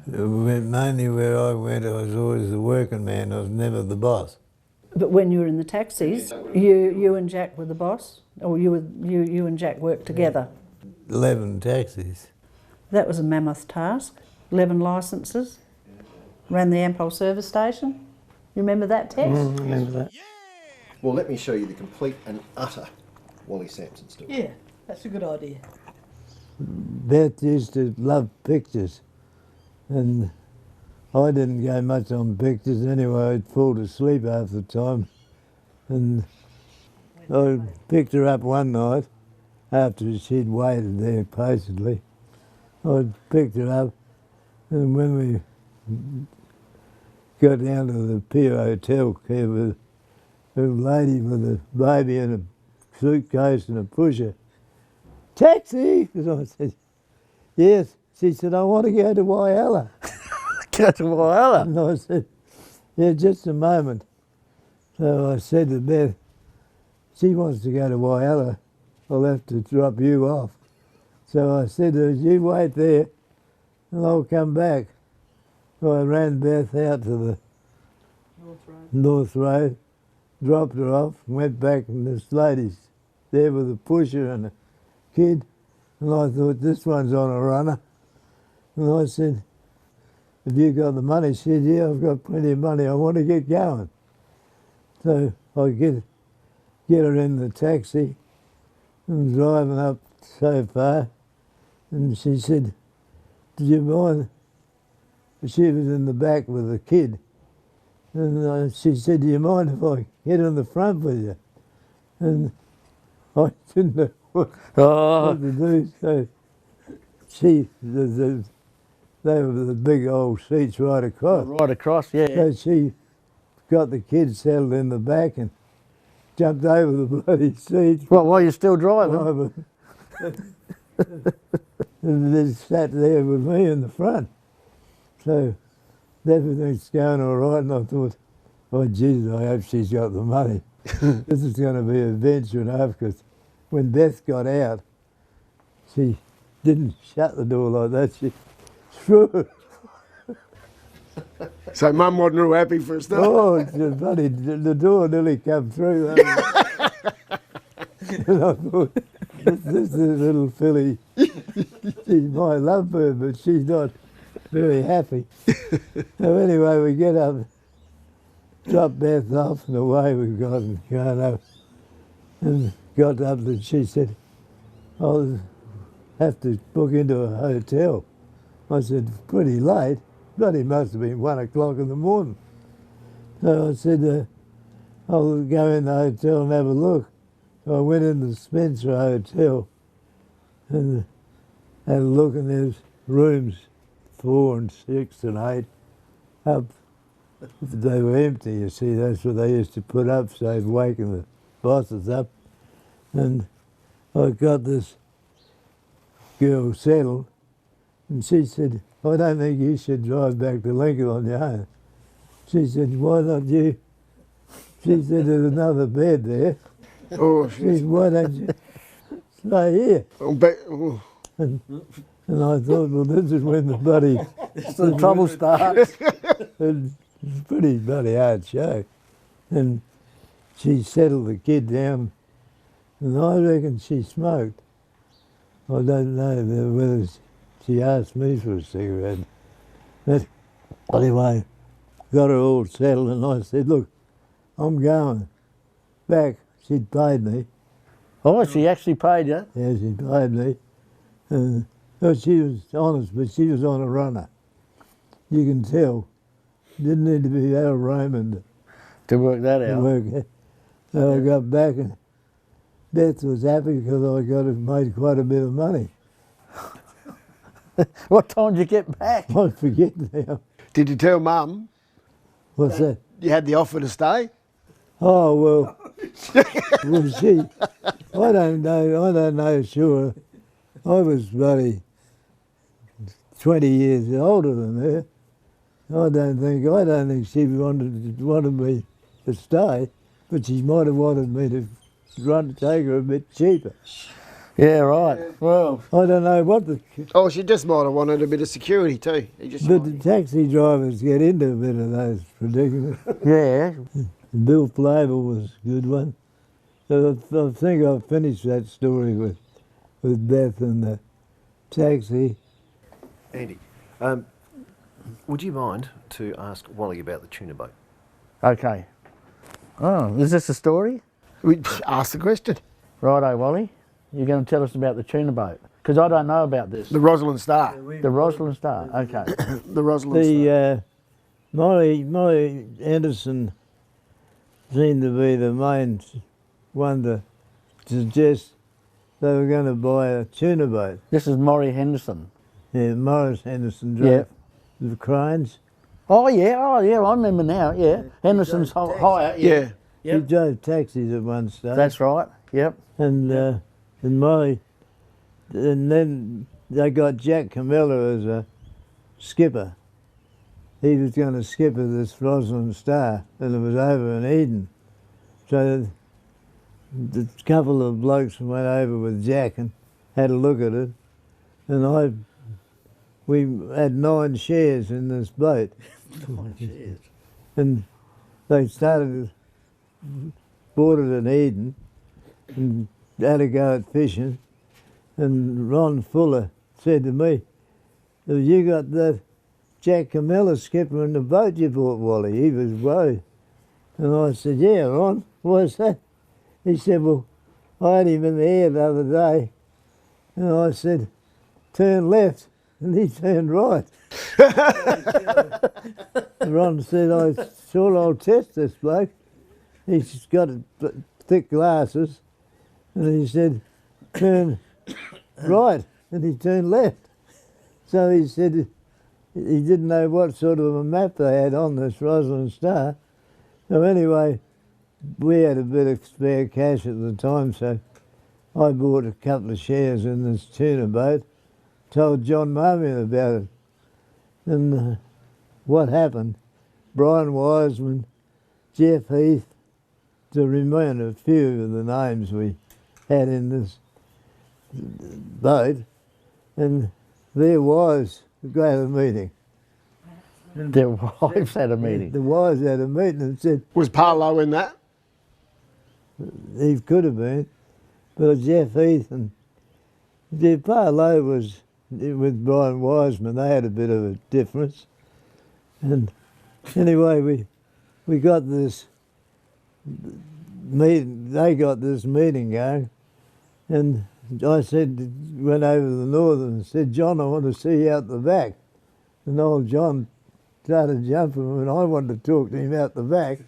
Mainly where I went, I was always the working man. I was never the boss. But when you were in the taxis, you and Jack were the boss, or you and Jack worked together? 11 taxis. That was a mammoth task. 11 licences. Ran the Ampol service station. You remember that, Tex? I remember that. Well, let me show you the complete and utter Wally Sampson story. Yeah, that's a good idea. Beth used to love pictures, and I didn't go much on pictures anyway. I'd fall asleep half the time. And I picked her up one night after she'd waited there patiently. I picked her up, and when we got down to the Pier Hotel, there was a lady with a baby and a suitcase and a pusher. Taxi! And I said, yes. She said, I want to go to Wyalla. Go to Wally. And I said, yeah, just a moment. So I said to Beth, she wants to go to Wyalla. I'll have to drop you off. So I said to her, you wait there and I'll come back. So I ran Beth out to the North Road, dropped her off, went back, and this lady's there with a pusher and a kid. And I thought, this one's on a runner. And I said, have you got the money? She said, yeah, I've got plenty of money. I want to get going. So I get her in the taxi and driving up so far. And she said, do you mind? She was in the back with a kid. And she said, do you mind if I get in the front with you? And I didn't know what to do. So they were the big old seats right across. Right across, yeah. So she got the kids settled in the back and jumped over the bloody seats. What, while you're still driving? And they sat there with me in the front. So everything's going all right, and I thought, oh, Jesus, I hope she's got the money. This is going to be an adventure enough, because when Beth got out, she didn't shut the door like that. She threw it. So Mum wasn't real happy for a start. Oh, it's funny, the door nearly come through. And I thought, this is a little filly. She's my lovebird, but she's not very happy. So anyway, we get up, drop Beth off, and away we got and gone up. And got up, and she said, I'll have to book into a hotel. I said, pretty late. Bloody must have been 1 o'clock in the morning. So I said, I'll go in the hotel and have a look. So I went in the Spencer Hotel and had a look, and there's rooms 4 and 6 and 8 up. They were empty, you see. That's what they used to put up, so they'd waken the bosses up. And I got this girl settled, and she said, I don't think you should drive back to Lincoln on your own. She said, why not you? She said, there's another bed there. Oh, She said, why don't you stay here? oh. And I thought, well, this is when the bloody... The trouble starts. It's a pretty bloody hard show. And she settled the kid down, and I reckon she smoked. I don't know whether she asked me for a cigarette. But anyway, got her all settled, and I said, look, I'm going back. She'd paid me. Oh, she actually paid you? Yeah, she paid me. Well, she was honest, but she was on a runner. You can tell. Didn't need to be Al Raymond To work that to out. work it. So I got back, and Beth was happy because made quite a bit of money. What time did you get back? I forget now. Did you tell Mum What's that? you had the offer to stay? Oh, well, I don't know, sure. I was bloody 20 years older than her. I don't think she wanted me to stay, but she might have wanted me to take her a bit cheaper. Yeah, right. Well, I don't know what the Oh, she just might have wanted a bit of security too. He just but the taxi drivers get into a bit of those predicaments. yeah. Bill Flavor was a good one. So I think I've finished that story with Beth and the taxi. Andy, would you mind to ask Wally about the tuna boat? Okay. Oh, is this a story? we asked the question. Righto, Wally. You're going to tell us about the tuna boat? Because I don't know about this. The Rosalind Star. The Rosalind Star. Okay. The Rosalind Star. The Molly Anderson seemed to be the main one to suggest they were going to buy a tuna boat. This is Maury Henderson. Yeah, Morris Henderson drove the cranes. Oh yeah, I remember now. Yeah, Henderson's hire. Yeah. He drove taxis at one stage. That's right. Yep. And Molly, and then they got Jack Camilla as a skipper. He was going to skipper this Rosalind Star, and it was over in Eden. So the couple of blokes went over with Jack and had a look at it, and we had 9 shares in this boat. 9 shares. And they bought it in Eden and had a go at fishing. And Ron Fuller said to me, "Have you got that Jack Camilla skipper in the boat you bought, Wally?" He was worried. And I said, "Yeah, Ron, what's that?" He said, "Well, I had him in the air the other day." And I said, "Turn left." And he turned right. Ron said, I'll test this bloke. He's got thick glasses. And he said, "Turn right." And he turned left. So he said he didn't know what sort of a map they had on this Rosalind Star. So anyway, we had a bit of spare cash at the time, so I bought a couple of shares in this tuna boat, told John Marmion about it. And what happened, Brian Wiseman, Jeff Heath, to remain a few of the names we had in this boat, and their wives had a meeting. Their wives had a meeting. The wives had a meeting and said, Was Parlow in that? he could have been, but Jeff Heath and Parlow was with Brian Wiseman. They had a bit of a difference. And anyway, we got this meeting, they got this meeting going, and I went over to the Northern and said, "John, I want to see you out the back." And old John started jumping, and I wanted to talk to him out the back.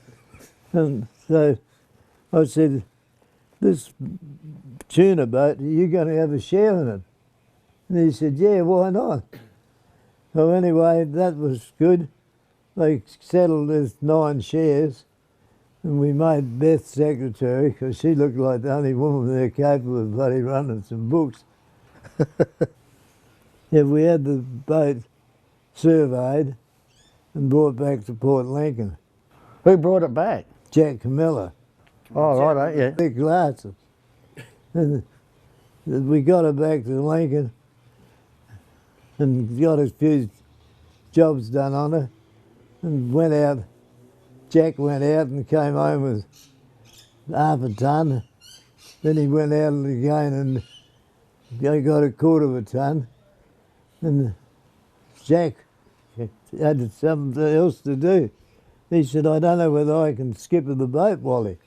And so I said, "This tuna boat, are you going to have a share in it?" And he said, "Yeah, why not?" So anyway, that was good. They settled this 9 shares, and we made Beth secretary, because she looked like the only woman there capable of bloody running some books. Yeah, we had the boat surveyed and brought back to Port Lincoln. Who brought it back? Jack Camilla. Oh, right, yeah. Thick glasses. And we got her back to Lincoln and got a few jobs done on her and went out. Jack went out and came home with half a ton. Then he went out again and got a quarter of a ton. And Jack had something else to do. He said, "I don't know whether I can skipper the boat, Wally."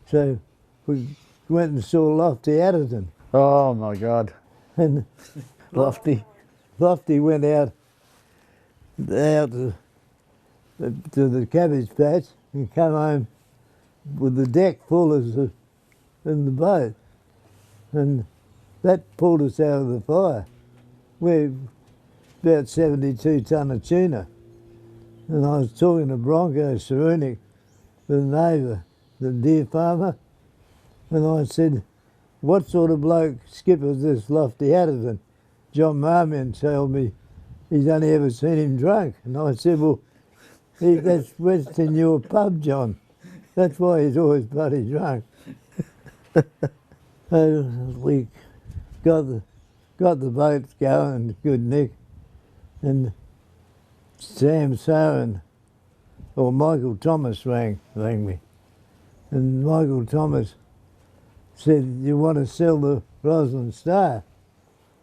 So we went and saw Lofty Atherton. Oh my God. And Lofty. Lofty went out to the cabbage patch and came home with the deck full in the boat. And that pulled us out of the fire. We're about 72 tonne of tuna. And I was talking to Bronco Sarunic, the neighbour, the deer farmer, and I said, "What sort of bloke skippers this Lofty Atherton?" John Marmion told me he's only ever seen him drunk. And I said, "Well, that's Western Your pub, John. That's why he's always bloody drunk." So we got the boat going, good nick, and Sampson or Michael Thomas rang me, and Michael Thomas said, "You want to sell the Roslyn Star?"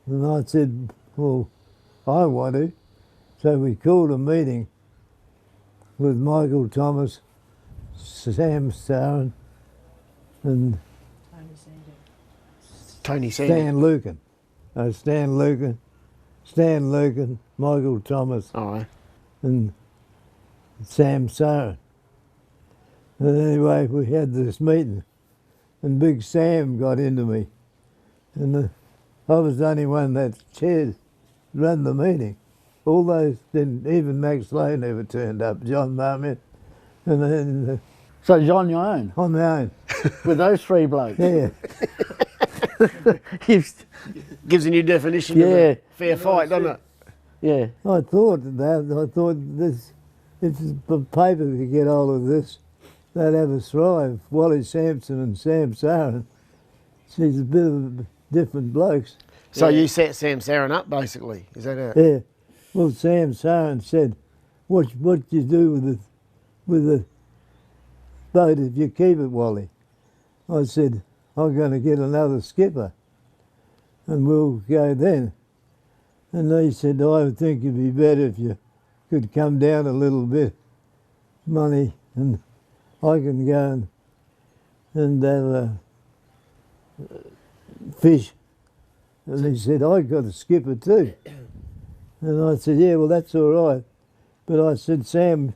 And I said, "Well, I want to." So we called a meeting with Michael Thomas, Sampson, and Tony Sandy. Stan Lucan, Michael Thomas, Aye. and Sampson. And anyway, we had this meeting, and Big Sam got into me, and I was the only one that ran the meeting. All those didn't, even Max Lowe never turned up, John Marmot, and then So you're on your own on my own. with those three blokes. Yeah, You've- Gives a new definition of Yeah. a fair fight, doesn't it? yeah. I thought this, if the paper could get hold of this, they'd have a thrive. Wally Sampson and Sam Saran. She's a bit of different blokes. So you set Sam Saran up, basically. Is that it? Yeah. Well, Sam Saran said, what you do with the boat if you keep it, Wally? I said, I'm going to get another skipper, and we'll go then. And they said, I think it'd be better if you could come down a little bit, money, and I can go and have fish. And he said, I got a skipper too. And I said, yeah, well, that's all right. But I said, Sam,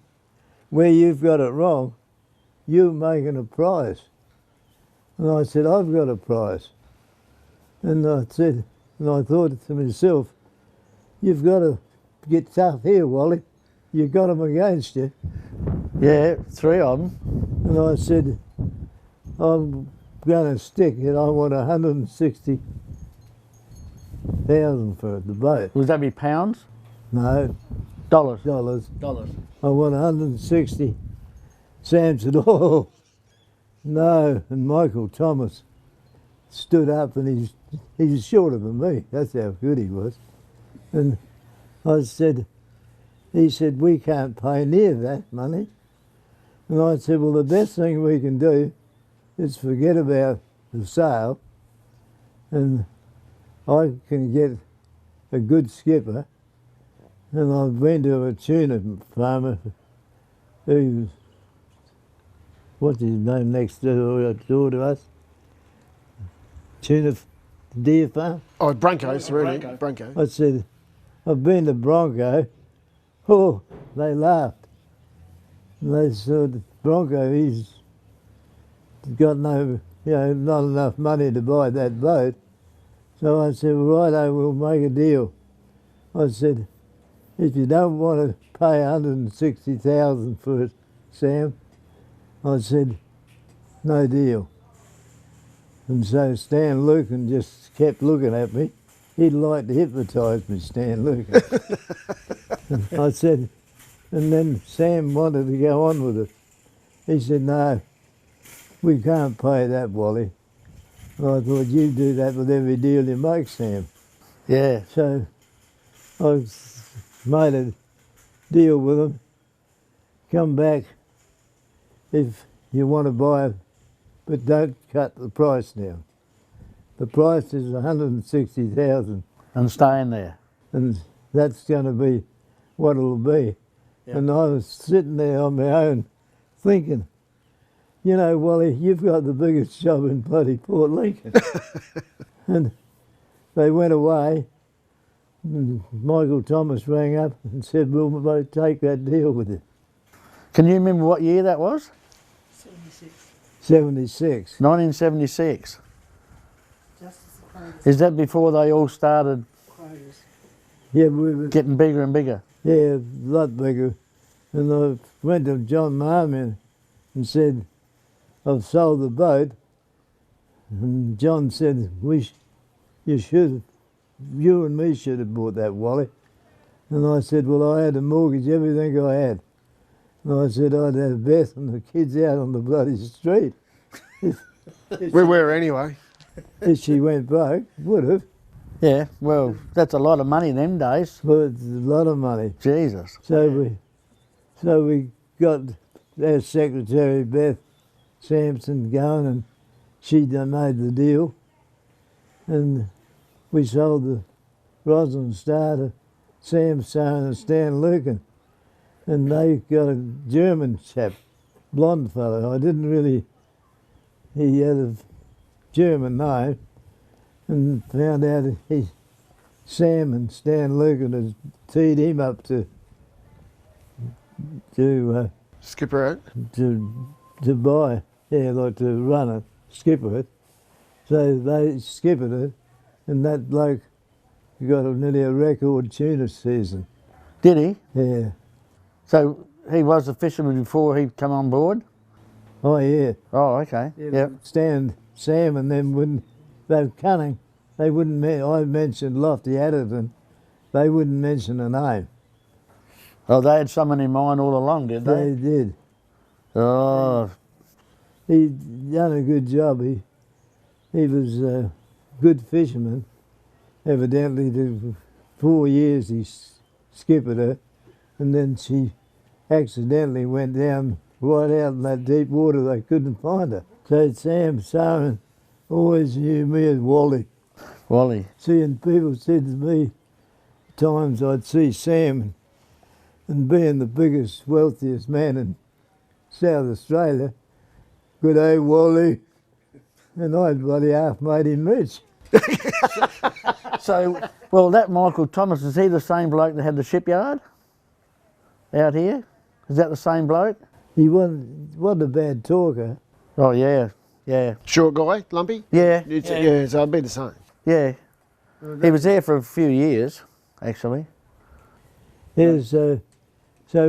where you've got it wrong, you're making a prize. And I said, I've got a prize. And I said, and I thought to myself, you've got to get tough here, Wally. You've got them against you. Yeah, three of them. And I said, I'm going to stick it. I want 160,000 for the boat. Would that be pounds? No, Dollars. dollars. Dollars. I want 160. Sam said, oh, no. And Michael Thomas stood up, and he's shorter than me. That's how good he was. And I said, he said, we can't pay near that money. And I said, well, the best thing we can do is forget about the sale, and I can get a good skipper. And I've been to a tuna farmer who's, what's his name, next door to us? Tuna deer farm. Oh, Broncos, really. Bronco. I said, I've been to Bronco. Oh, they laughed. And they said, Bronco, he's got no, not enough money to buy that boat. So I said, well, righto, we'll make a deal. I said, if you don't want to pay 160,000 for it, Sam, I said, no deal. And so Stan Lucan just kept looking at me. He'd like to hypnotise me, Stan Lucan. And I said, and then Sam wanted to go on with it. He said, no, we can't pay that, Wally. And I thought, you do that with every deal you make, Sam. Yeah. So I made a deal with him. Come back if you want to buy it, but don't cut the price down. The price is 160,000, And staying there. and that's going to be what it'll be. Yeah. And I was sitting there on my own thinking, you know, Wally, you've got the biggest job in bloody Port Lincoln. And they went away, and Michael Thomas rang up and said, we'll both take that deal with you. Can you remember what year that was? 76. 1976. Is that before they all started Yeah, we were, getting bigger and bigger? yeah, a lot bigger. And I went to John Marmon and said, I've sold the boat. And John said, you and me should have bought that, Wally. And I said, well, I had to mortgage everything I had. And I said, I'd have Beth and the kids out on the bloody street. We were anyway. if she went broke, would have. Yeah, well, that's a lot of money them days. But it's a lot of money. Jesus. So we got our secretary Beth Sampson going, and she done made the deal, and we sold the Roslyn Star to Sampson and Stan Lucan, and they got a German chap, blonde fellow. I didn't really. He had a German name, and found out Sam and Stan Lucan had teed him up to Skipper out. to buy, like to run it, skipper it. So they skippered it, and that bloke got nearly a record tuna season. Did he? Yeah. So he was a fisherman before he come on board? Oh yeah. Oh, okay. Yep. Sam and them wouldn't. They were cunning. They wouldn't. I mentioned Lofty Adderton. They wouldn't mention a name. Oh, they had someone in mind all along, did They they? did. Oh, He done a good job. He was a good fisherman. Evidently, for 4 years he skippered her, and then she accidentally went down right out in that deep water. They couldn't find her. So Sam Simon always knew me as Wally. Wally. Seeing people said to me, times I'd see Sam, and being the biggest, wealthiest man in South Australia, good day, Wally. And I bloody half made him rich. So, well, that Michael Thomas, is he the same bloke that had the shipyard out here? Is that the same bloke? He wasn't a bad talker. Oh, yeah, yeah, Short guy, lumpy. yeah, Yeah, so I'd be the same. yeah. He was there for a few years, actually. Yeah, so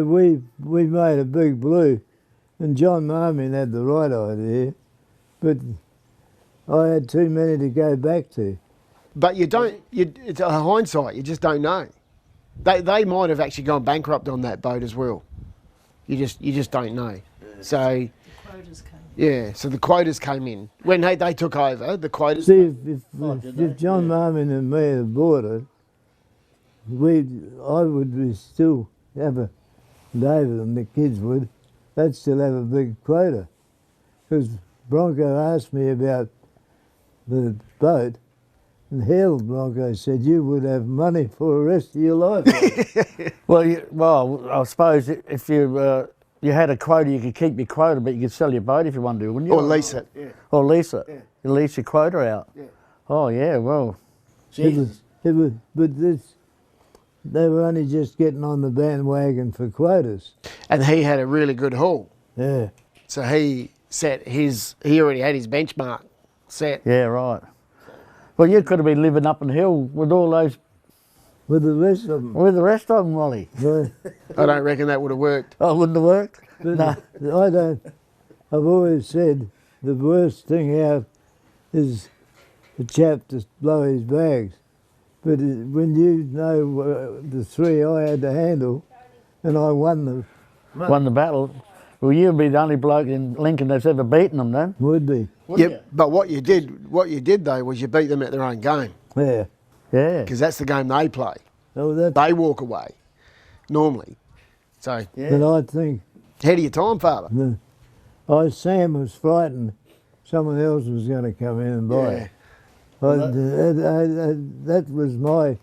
we made a big blue, and John Marmion had the right idea, but I had too many to go back to. But you don't. It's a hindsight. You just don't know. They might have actually gone bankrupt on that boat as well. You just don't know. So Quotas came. yeah. So the quotas came in when they took over. The quotas. See, if John Marmion and me had bought it, I would be still have a, David and the kids would, they'd still have a big quota. Because Bronco asked me about the boat, and hell, Bronco said, you would have money for the rest of your life. Well, I suppose if you had a quota, you could keep your quota, but you could sell your boat if you wanted to, wouldn't you? Or lease it. Yeah. Or lease it. Yeah. You lease your quota out. Yeah. Oh, yeah, well. But they were only just getting on the bandwagon for quotas. And he had a really good haul. Yeah. So he already had his benchmark set. Yeah, right. Well, you could have been living up in the hill with all those, With the rest of them. with the rest of them, Wally. But, I don't reckon that would have worked. Oh, wouldn't have worked? but No. I've always said the worst thing out is the chap to blow his bags. But when you know the three I had to handle, and I won them, Won the battle. Well, you'd be the only bloke in Lincoln that's ever beaten them, then. would be. Yeah, but what you did though was you beat them at their own game, Yeah. Yeah. because that's the game they play. Oh, that. They walk away normally. So But I think ahead of your time, father. Sam was frightened someone else was going to come in and buy Yeah. it. That was my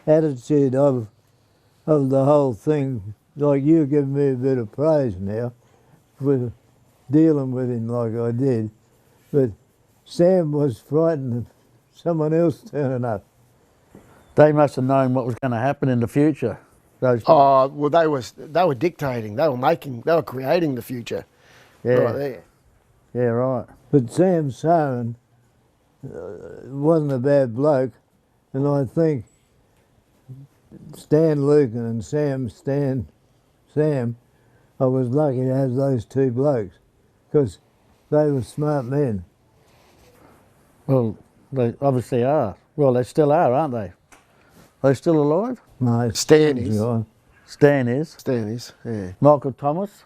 attitude of the whole thing. Like you're giving me a bit of praise now for dealing with him like I did, but Sam was frightened of someone else turning up. They must have known what was going to happen in the future. Those, Oh well, they were dictating. They were creating the future. yeah, Right there. yeah, right. But Sam Simon wasn't a bad bloke, and I think Stan Lucan and Sam, I was lucky to have those two blokes, because they were smart men. Well, they obviously are. Well, they still are, aren't they? Are they still alive? No, Stan is. gone. Stan is. Stan is. Yeah. Michael Thomas.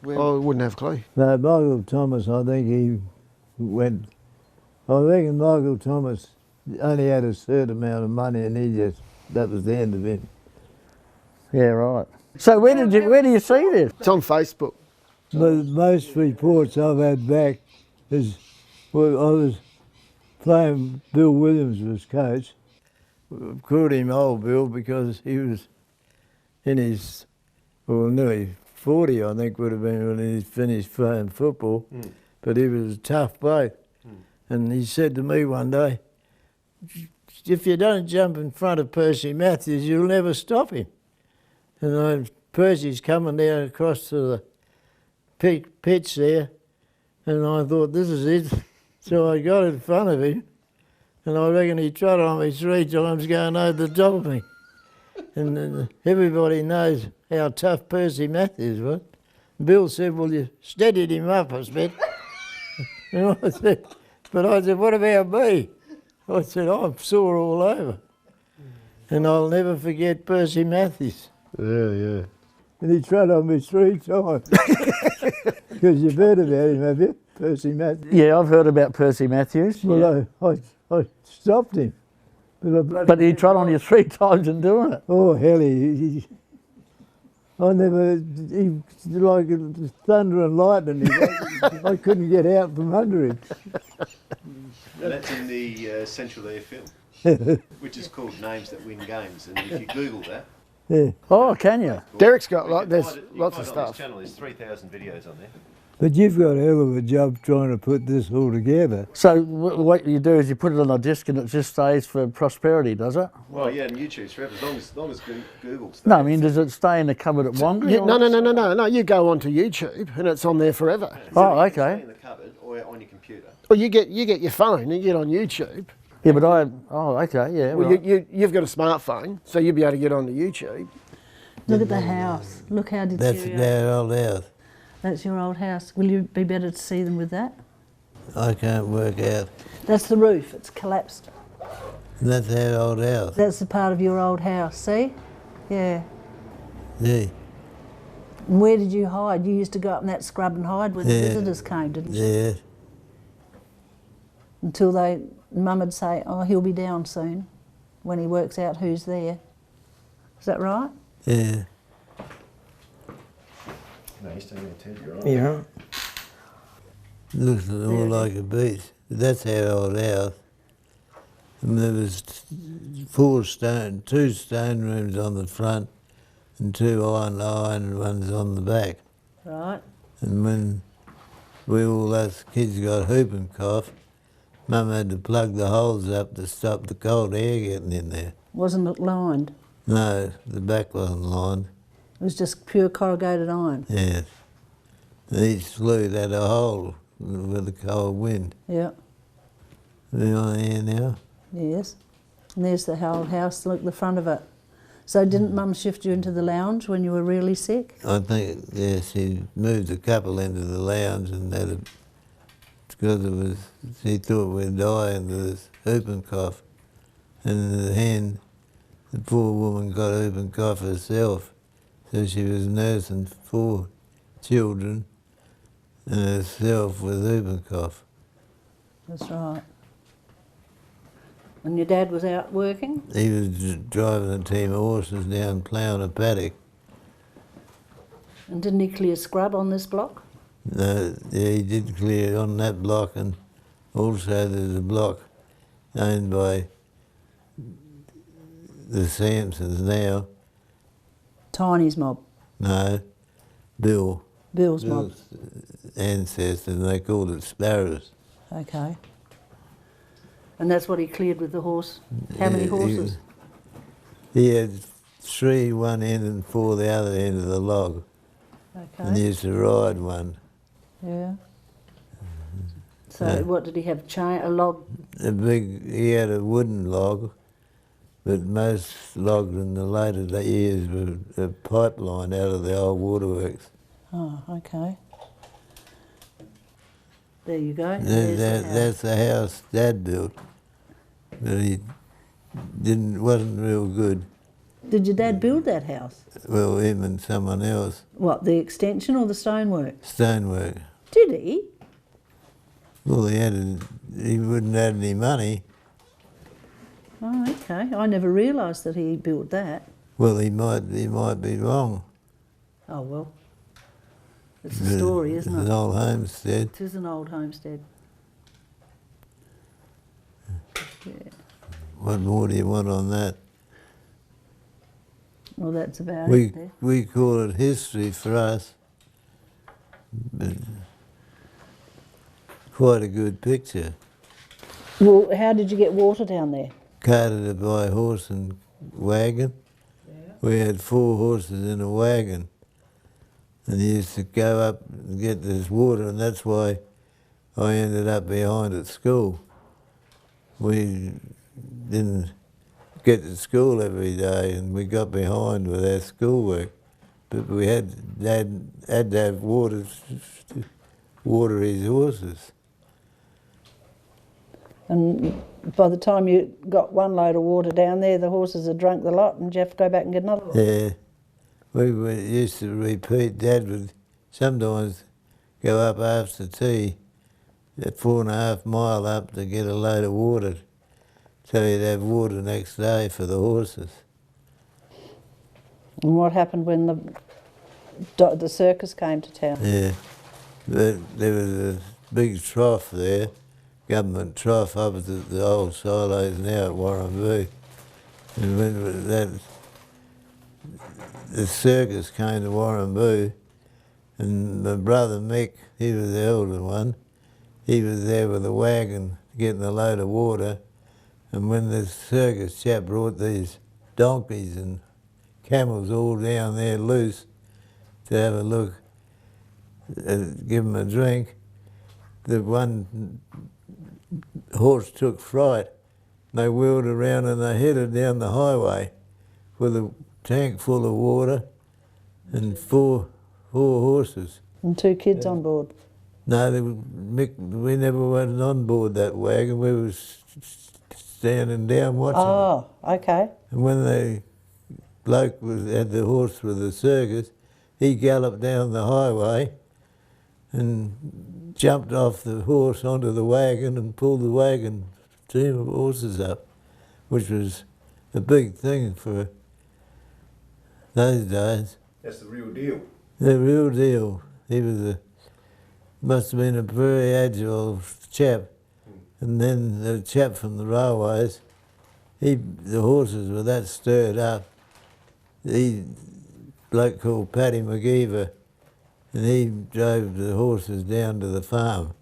I wouldn't have a clue. No, Michael Thomas, I think he went I reckon Michael Thomas only had a certain amount of money and that was the end of him. Yeah, right. So where do you see this? It's on Facebook. But most reports I've had back is, well, I was playing, Bill Williams was coach. We called him Old Bill because he was in his, well, nearly 40 I think would have been when he finished playing football, but he was a tough bloke. And he said to me one day, if you don't jump in front of Percy Matthews, you'll never stop him. And Percy's coming down across to the pitch there, and I thought, this is it. So I got in front of him, and I reckon he trod on me 3 times going over the top of me. And everybody knows how tough Percy Matthews was. Bill said, well, you steadied him up a bit. And I said, what about me? I said, I'm sore all over. And I'll never forget Percy Matthews. Yeah. And he trod on me 3 times. Because you've heard about him, have you? Percy Matthews. Yeah, I've heard about Percy Matthews. Well, yeah. I stopped him. But he trod on you 3 times in doing it. Oh, hell, he like thunder and lightning. I couldn't get out from under him. And that's in the Central Air film, which is called Names That Win Games. And if you Google that, Yeah. Oh, can you? Derek's got there's lots of On stuff. this channel, there's 3,000 videos on there. But you've got a hell of a job trying to put this all together. So what you do is you put it on a disc and it just stays for prosperity, does it? Well, yeah, and YouTube's forever, as long as Google stays. No, I mean, does it stay in the cupboard at Wonga? No. You go onto YouTube and it's on there forever. Oh, Stay okay. in the cupboard or on your computer. Well, you get your phone and you get on YouTube. Yeah, but okay, yeah. Well, Right. you've got a smartphone, so you'll be able to get onto YouTube. Look at the house. Look how That's deteriorated. their old house. That's your old house. Will you be better to see them with that? I can't work out. That's the roof. It's collapsed. That's their old house. That's the part of your old house. See? Yeah. Yeah. And where did you hide? You used to go up in that scrub and hide when the visitors came, didn't you? Yeah. Until Mum would say, oh, he'll be down soon, when he works out who's there. Is that right? Yeah. No, he's taking a tent, you're right. Yeah. Looks more like a beach. That's our old house. And there was 2 stone rooms on the front and 2 iron ones on the back. Right. And when all us kids got whooping cough, Mum had to plug the holes up to stop the cold air getting in there. Wasn't it lined? No, the back wasn't lined. It was just pure corrugated iron. Yes. And each flue had a hole with a cold wind. Yeah. Are you on here now? Yes. And there's the old house. Look, the front of it. So didn't Mum shift you into the lounge when you were really sick? I think, yes, she moved a couple into the lounge and because she thought we'd die of this whooping cough. And in the end, the poor woman got whooping cough herself. So she was nursing 4 children and herself with whooping cough. That's right. And your dad was out working? He was driving a team of horses down ploughing a paddock. And didn't he clear scrub on this block? No, yeah, he did clear on that block, and also there's a block owned by the Sampsons now. Tiny's mob. No, Bill's Mob. ancestors, and they called it Sparrows. Okay. And that's what he cleared with the horse? How many horses? He had 3 one end and 4 the other end of the log, and he Okay. used to ride one. Yeah. So what did he have? A log? He had a wooden log, but most logs in the later years were a pipeline out of the old waterworks. Oh, okay. There you go. There's the house. That's the house Dad built, but he wasn't real good. Did your dad build that house? Well, him and someone else. What, the extension or the stonework? Stonework. Did he? Well, he wouldn't have any money. Oh, okay. I never realised that he built that. Well, he might be wrong. Oh, well. It's a story, It's isn't an it? old homestead. It is an old homestead. Yeah. What more do you want on that? Well, that's about it there. We call it history for us. But quite a good picture. Well, how did you get water down there? Carted it by horse and wagon. Yeah. We had 4 horses in a wagon. And he used to go up and get this water, and that's why I ended up behind at school. We didn't get to school every day, and we got behind with our schoolwork. But we had to have water to water his horses. And by the time you got one load of water down there, the horses had drunk the lot, and you have to go back and get another lot. Yeah. We used to repeat. Dad would sometimes go up after tea, at 4.5 miles up to get a load of water, so he'd have water next day for the horses. And what happened when the circus came to town? Yeah. There was a big trough there, government trough opposite the old silos now at Warramboo. And when the circus came to Warramboo, and my brother Mick, he was the elder one, he was there with a wagon getting a load of water, and when the circus chap brought these donkeys and camels all down there loose to have a look, give them a drink, the one horse took fright. They wheeled around and they headed down the highway with a tank full of water and four horses. And 2 kids on board. No, we never went on board that wagon. We were standing down watching it. Oh, okay. And when the bloke had the horse with the circus, he galloped down the highway and jumped off the horse onto the wagon and pulled the wagon team of horses up, which was a big thing for those days. That's the real deal. The real deal. He must have been a very agile chap. And then the chap from the railways, the horses were that stirred up. Bloke called Paddy McGeever, and he drove the horses down to the farm.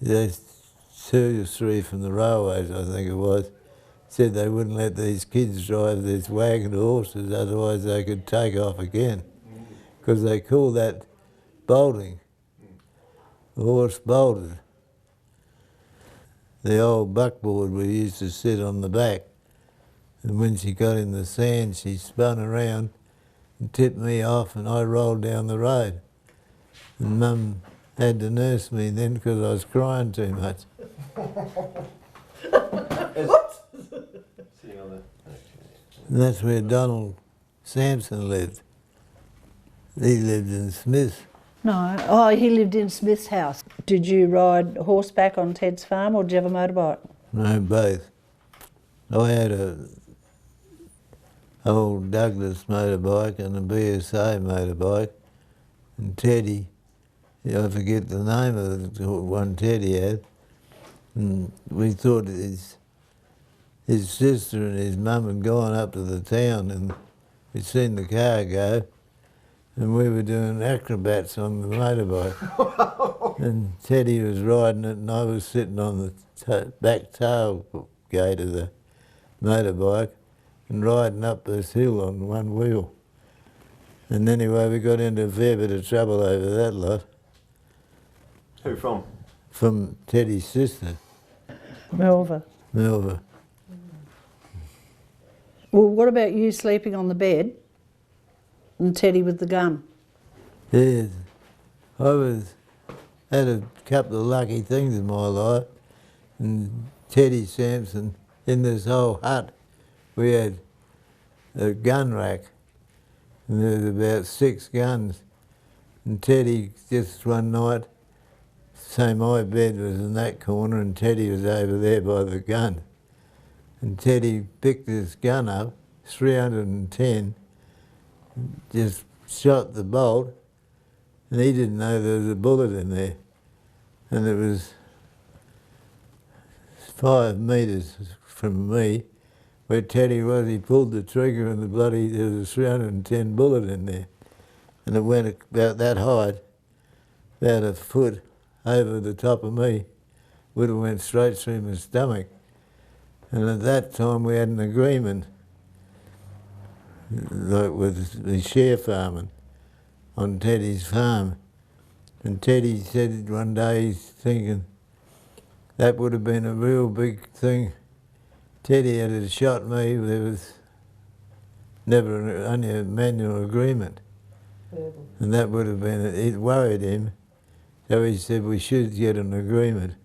They 2 or 3 from the railways, I think it was, said they wouldn't let these kids drive this wagon of horses, otherwise they could take off again. Because they call that bolting. The horse bolted. The old buckboard we used to sit on the back, and when she got in the sand, she spun around and tipped me off, and I rolled down the road. And Mum had to nurse me then because I was crying too much. And that's where Donald Sampson lived. He lived in Smith. No, oh, he lived in Smith's house. Did you ride horseback on Ted's farm, or did you have a motorbike? No, both. I had a old Douglas motorbike and a BSA motorbike, and Teddy, I forget the name of the one Teddy had, and we thought his sister and his mum had gone up to the town, and we'd seen the car go, and we were doing acrobats on the motorbike. And Teddy was riding it, and I was sitting on the back tailgate of the motorbike and riding up this hill on one wheel. And anyway, we got into a fair bit of trouble over that lot. Who from? From Teddy's sister, Melva. Melva. Well, what about you sleeping on the bed and Teddy with the gun? Yes, I had a couple of lucky things in my life, and Teddy Sampson, in this whole hut, we had a gun rack, and there was about 6 guns, and Teddy just one night So my bed was in that corner and Teddy was over there by the gun. And Teddy picked his gun up, 310, just shot the bolt, and he didn't know there was a bullet in there. And it was 5 metres from me, where Teddy was. He pulled the trigger and there was a 310 bullet in there. And it went about that height, about a foot over the top of me. Would have went straight through my stomach. And at that time we had an agreement, like with the share farming on Teddy's farm. And Teddy said one day, he's thinking, that would have been a real big thing. Teddy had shot me, there was never only a manual agreement. And that would have been, it worried him. So he said we should get an agreement.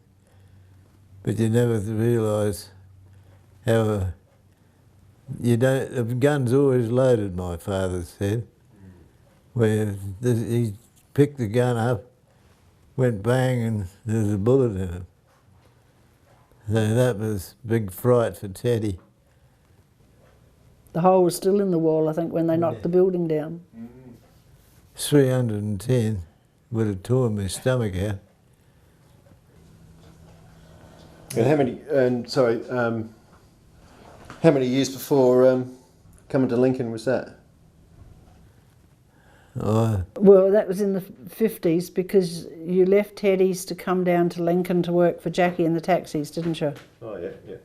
But you never realise how you don't, the gun's always loaded, my father said. Where he picked the gun up, went bang, and there was a bullet in it. So that was a big fright for Teddy. The hole was still in the wall, I think, when they knocked the building down. 310 would have torn my stomach out. And how many years before coming to Lincoln was that? Oh, Well, that was in the 50s because you left Teddy's to come down to Lincoln to work for Jackie in the taxis, didn't you? Oh yeah, yeah.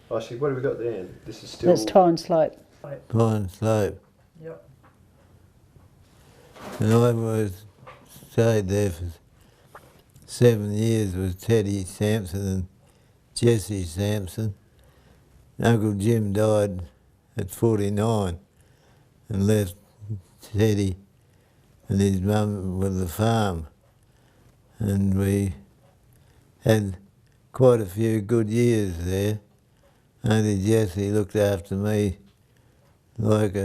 Oh, see, what have we got there? This is still. That's Tyne Slope. Pine Slope. Yep. And I stayed there for 7 years with Teddy Sampson and Jesse Sampson. Uncle Jim died at 49 and left Teddy and his mum with the farm. And we had quite a few good years there. Only Jessie looked after me like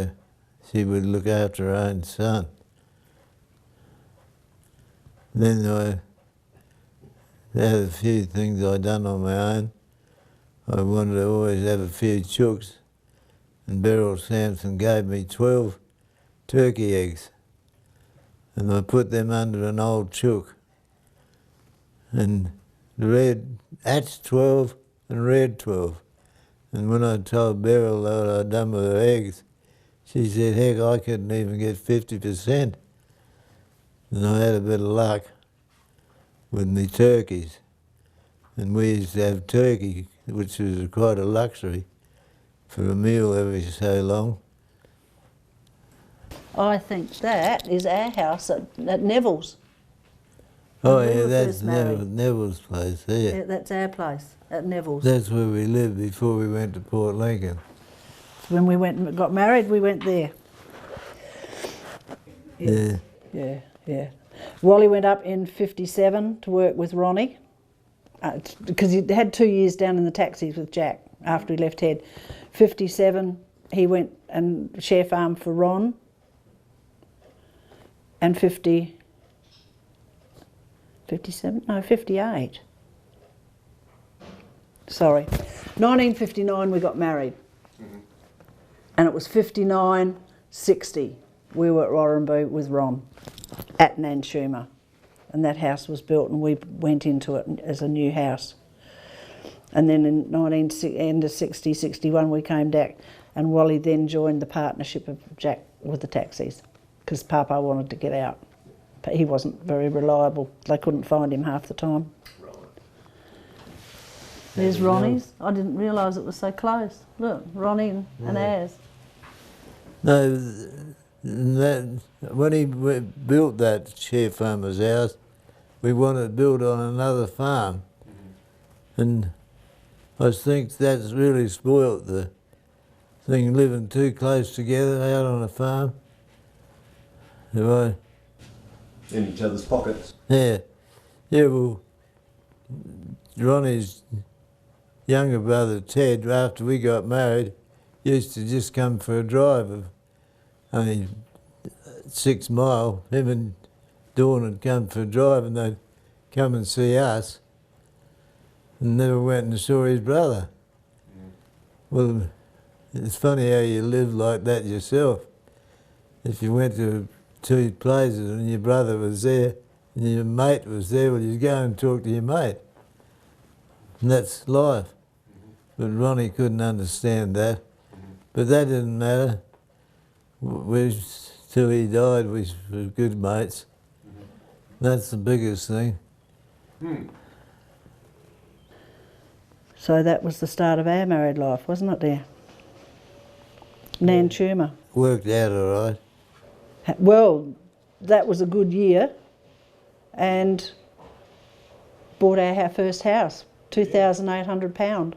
she would look after her own son. Then I had a few things I'd done on my own. I wanted to always have a few chooks, and Beryl Sampson gave me 12 turkey eggs, and I put them under an old chook. And red hatched 12 and red 12. And when I told Beryl what I'd done with her eggs, she said, heck, I couldn't even get 50%. And I had a bit of luck with my turkeys. And we used to have turkey, which was quite a luxury, for a meal every so long. I think that is our house at Neville's. Oh we yeah, were that's first married. Neville's place there. Yeah, that's our place at Neville's. That's where we lived before we went to Port Lincoln. When we went and got married, we went there. Yeah. Yeah, yeah. Wally went up in 57 to work with Ronnie, because he had 2 years down in the taxis with Jack after he left Head. 57, he went and share farm for Ron. And 58. Sorry. 1959 we got married. And it was 59, 60. We were at Warramboo with Ron at Nansuma. And that house was built and we went into it as a new house. And then in end of 60, 61 we came back and Wally then joined the partnership of Jack with the taxis because Papa wanted to get out. But he wasn't very reliable. They couldn't find him half the time. Right. There's Ronnie's. I didn't realise it was so close. Look, Ronnie and ours. No, when he built that share farmer's house, we wanted to build on another farm. And I think that's really spoilt the thing, living too close together out on a farm. In each other's pockets. Yeah, well, Ronnie's younger brother Ted, after we got married, used to just come for a drive of only 6 mile. Him and Dawn would come for a drive and they'd come and see us and never went and saw his brother. Well, it's funny how you live like that yourself. If you went to two places and your brother was there and your mate was there, well, you'd go and talk to your mate. And that's life. But Ronnie couldn't understand that. But that didn't matter. Till he died, we were good mates. That's the biggest thing. So that was the start of our married life, wasn't it, dear? Nan tumour. Worked out all right. Well, that was a good year, and bought our first house, £2,800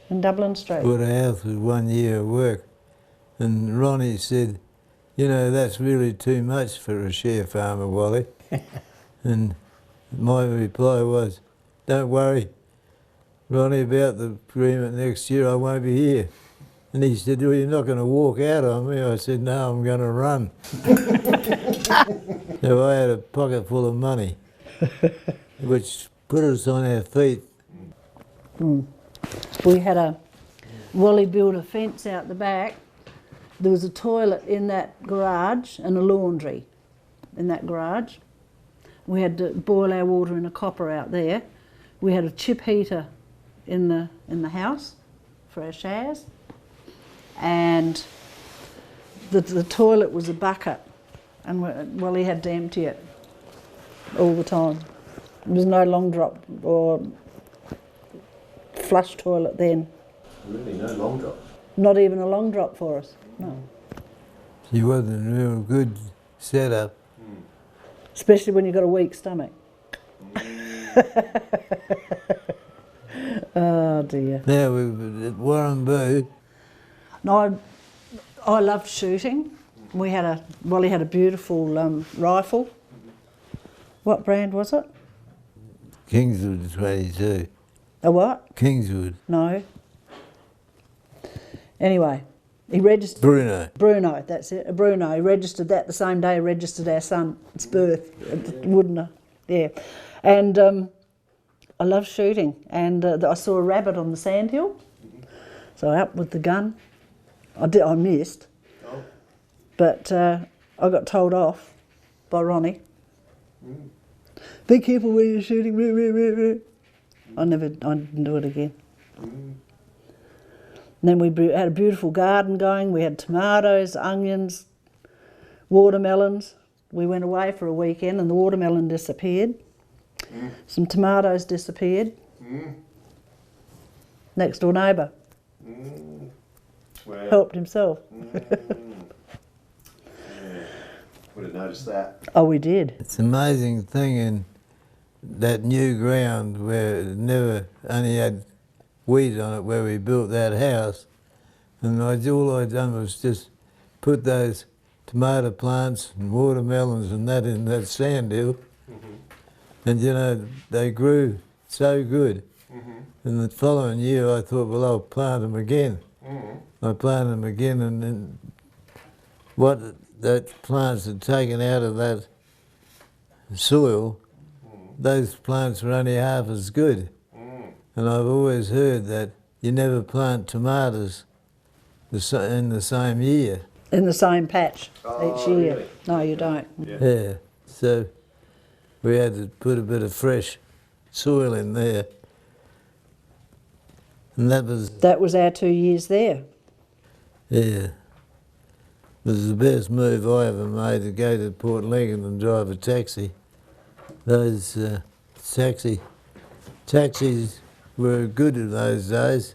in Dublin Street. Bought a house with 1 year of work. And Ronnie said, you know, that's really too much for a share farmer, Wally. And my reply was, don't worry, Ronnie, about the agreement next year, I won't be here. And he said, well, you're not going to walk out on me. I said, no, I'm going to run. So I had a pocket full of money, which put us on our feet. We had Wally built a fence out the back. There was a toilet in that garage and a laundry in that garage. We had to boil our water in a copper out there. We had a chip heater in the house for our showers. And the toilet was a bucket, and Wally had to empty it all the time. There was no long drop or flush toilet then. Really, no long drop? Not even a long drop for us, no. She wasn't a real good setup. Especially when you've got a weak stomach. Oh dear. Now we were at Warrnambool. No, I loved shooting. Wally had a beautiful rifle. What brand was it? Kingswood 22. A what? Kingswood. No. Anyway, he registered... Bruno, that's it. A Bruno. He registered that the same day he registered our son's birth, wouldn't I? Yeah. And I love shooting. And I saw a rabbit on the sandhill. So up with the gun. I missed. Oh. But I got told off by Ronnie. Be careful where you're shooting. I didn't do it again. And then we had a beautiful garden going. We had tomatoes, onions, watermelons. We went away for a weekend and the watermelon disappeared. Some tomatoes disappeared. Next door neighbour helped himself. Would have noticed that. Oh, we did. It's an amazing thing in that new ground where it never only had wheat on it where we built that house. And all I'd done was just put those tomato plants and watermelons and that in that sandhill. And you know, they grew so good. And the following year I thought, well, I'll plant them again. I planted them again, and then what that plants had taken out of that soil, those plants were only half as good. And I've always heard that you never plant tomatoes in the same year. In the same patch each year. Really? No, you don't. Yeah. So we had to put a bit of fresh soil in there. And That was our 2 years there. yeah. It was the best move I ever made, to go to Port Lincoln and drive a taxi. Those taxis were good in those days.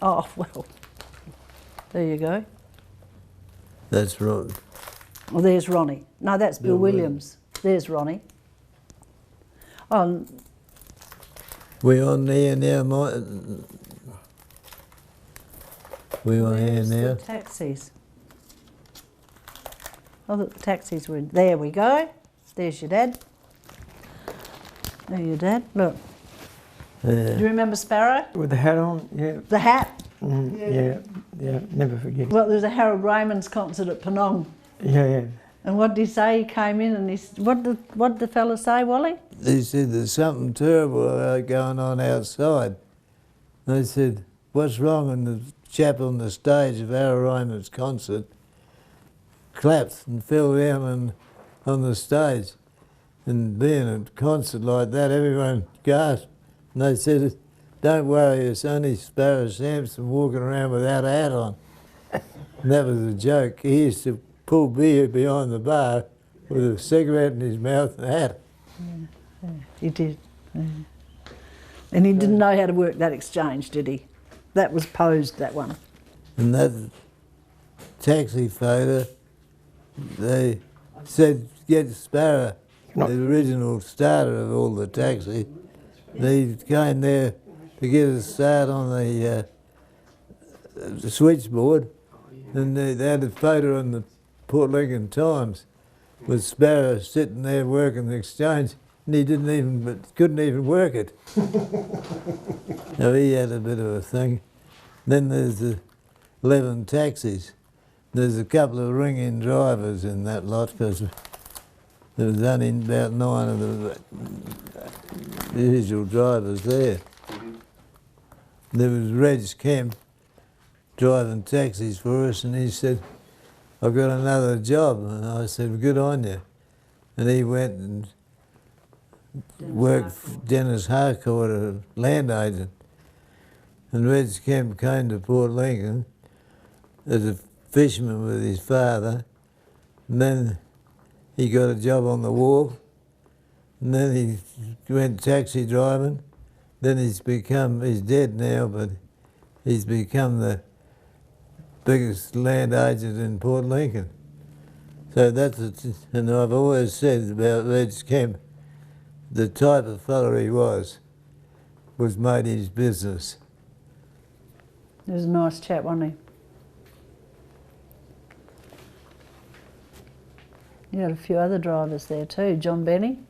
Oh, well, there you go. That's right. Well, there's Ronnie. No, that's Bill Williams. There's Ronnie. Oh, We on there now, Mike? We on here where's now? the taxis? Oh, look, the taxis were in. There we go. There's your dad. There your dad. Look. Do you remember Sparrow? With the hat on, yeah. The hat. Yeah, never forget. Well, there's a Harold Raymond's concert at Penong. Yeah, And what did he say? He came in and what did the fella say, Wally? He said, there's something terrible going on outside. And I said, what's wrong? And the chap on the stage of Eyre Ryman's concert collapsed and fell down on the stage. And being a concert like that, everyone gasped. And they said, don't worry, it's only Sparrow Sampson walking around without a hat on. And that was a joke. He used to pull beer behind the bar with a cigarette in his mouth and a hat. Yeah, he did. Yeah. And he didn't know how to work that exchange, did he? That was posed, that one. And that taxi photo, they said, get Sparrow, the original starter of all the taxi. They came there to get a start on the switchboard, and they had a photo in the Port Lincoln Times with Sparrow sitting there working the exchange, and he couldn't even work it. So he had a bit of a thing. Then there's the 11 taxis. There's a couple of ring-in drivers in that lot because there was only about 9 of the usual drivers there. There was Reg Kemp driving taxis for us, and he said, I've got another job. And I said, well, good on you. And he went and worked for Dennis Harcourt, a land agent. And Reg Kemp came to Port Lincoln as a fisherman with his father. And then he got a job on the wharf. And then he went taxi driving. Then he's dead now, but he's become the biggest land agent in Port Lincoln. So and I've always said about Reg Kemp, the type of fellow he was made his business. He was a nice chap, wasn't he? You had a few other drivers there too. John Benny.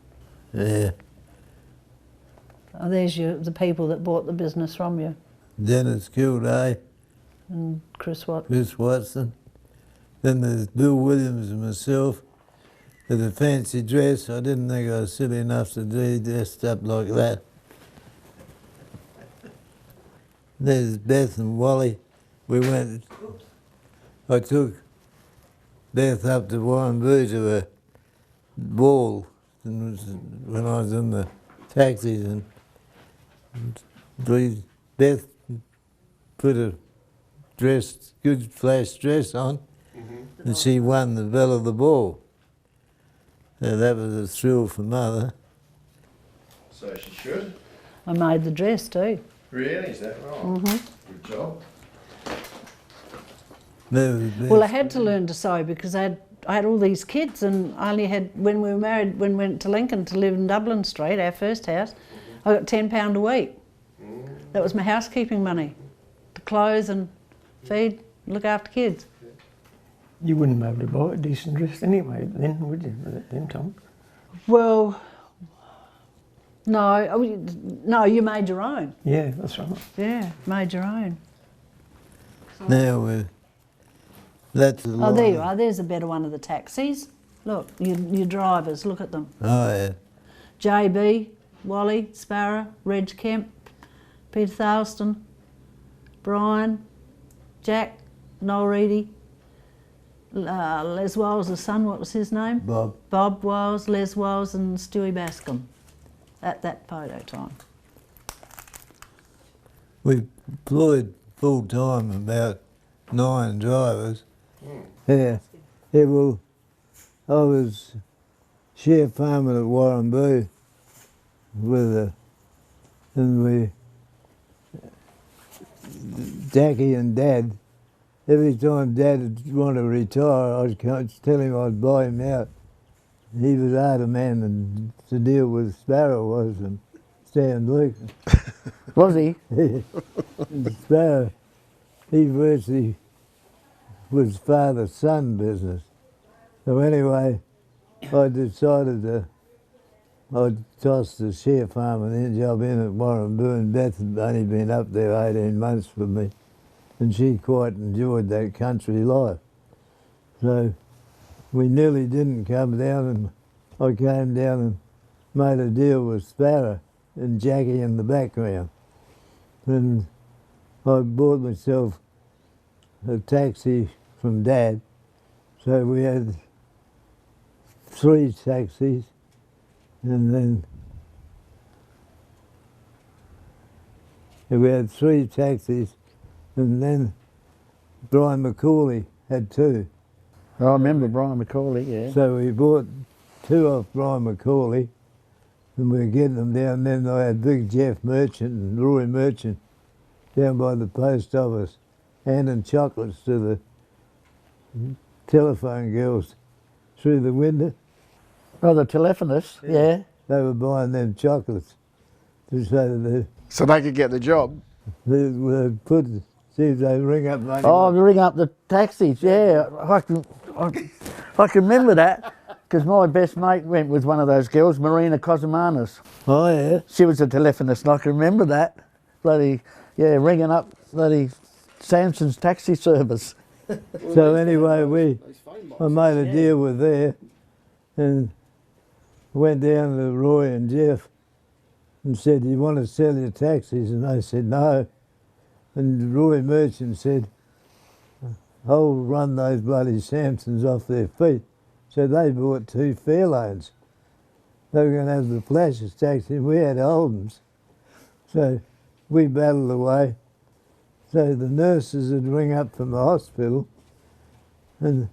Yeah. Oh, there's the people that bought the business from you. Dennis Kildare. And Chris Watson. Chris Watson. Then there's Bill Williams and myself with a fancy dress. I didn't think I was silly enough to be dressed up like that. There's Beth and Wally. I took Beth up to Warrnambool to a ball when I was in the taxis, and Beth put a good flash dress on, and she won the bell of the ball. So that was a thrill for Mother. So she should. I made the dress too. Really? Is that right? Mm-hmm. Good job. Well, I had to learn to sew because I had all these kids, and I only had, when we were married, when we went to Lincoln to live in Dublin Street, our first house, I got £10 a week. That was my housekeeping money, to clothe and feed, look after kids. You wouldn't be able to buy a decent dress anyway then, would you, at them time? Well, no, you made your own. Yeah, that's right. Yeah, made your own. Now, that's the Oh, there you are. There's a better one of the taxis. Look, your drivers, look at them. Oh, yeah. JB, Wally, Sparrow, Reg Kemp, Peter Thaliston, Brian, Jack, Noel Reedy, Les Wiles' son, what was his name? Bob. Bob Wiles, Les Wiles and Stewie Bascom at that photo time. We employed full-time about 9 drivers. Yeah. Yeah, well, I was share farmer at Warrnambool and Jackie and Dad, every time Dad would want to retire, I'd tell him I'd buy him out. He was a harder man to deal with Sparrow was than Stan Luke. Was he? Sparrow, he virtually was father-son business. So anyway, I decided I'd toss the share farming job in at Warrnambool, and Beth had only been up there 18 months with me, and she quite enjoyed that country life. So we nearly didn't come down, and I came down and made a deal with Sparrow and Jackie in the background. And I bought myself a taxi from Dad, so we had 3 taxis, and then we had 3 taxis, and then Brian McCauley had 2. I remember Brian McCauley, yeah. So we bought 2 off Brian McCauley, and we were getting them down. Then I had Big Jeff Merchant and Roy Merchant down by the post office, handing chocolates to the telephone girls through the window. Oh, the telephonist, yeah. They were buying them chocolates to say So they could get the job. they put, see if they ring up money. Oh, ring up the taxis, yeah. I can remember that because my best mate went with one of those girls, Marina Cosimanis. Oh, yeah. She was a telephonist, and I can remember that. Bloody, yeah, ringing up bloody Sampson's taxi service. So anyway, I made a deal with there and went down to Roy and Jeff and said, "Do you want to sell your taxis?" And they said, "No." And Roy Merchant said, "I'll run those bloody Sampsons off their feet." So they bought 2 Fairlanes. They were going to have the Flashes taxi, and we had Oldhams. So we battled away. So the nurses would ring up from the hospital, and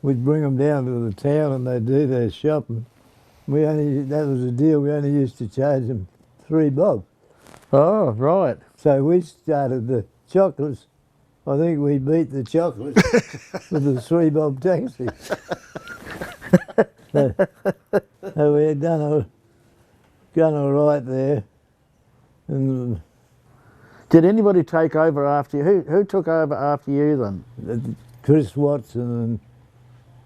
we'd bring them down to the town, and they'd do their shopping. That was the deal, we only used to charge them 3 bob. Oh, right. So we started the chocolates. I think we beat the chocolates with the 3 bob taxi. So we had done all right there. And Did anybody take over after you? Who took over after you then? Chris Watson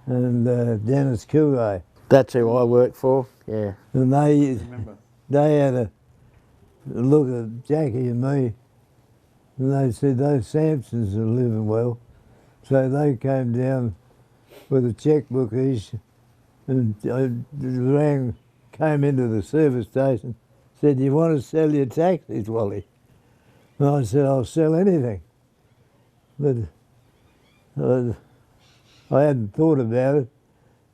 and Dennis Couray. That's who I worked for, yeah. And they had a look at Jackie and me, and they said those Sampsons are living well. So they came down with a checkbook each, and came into the service station, said, "Do you want to sell your taxis, Wally?" And I said, "I'll sell anything." But I hadn't thought about it,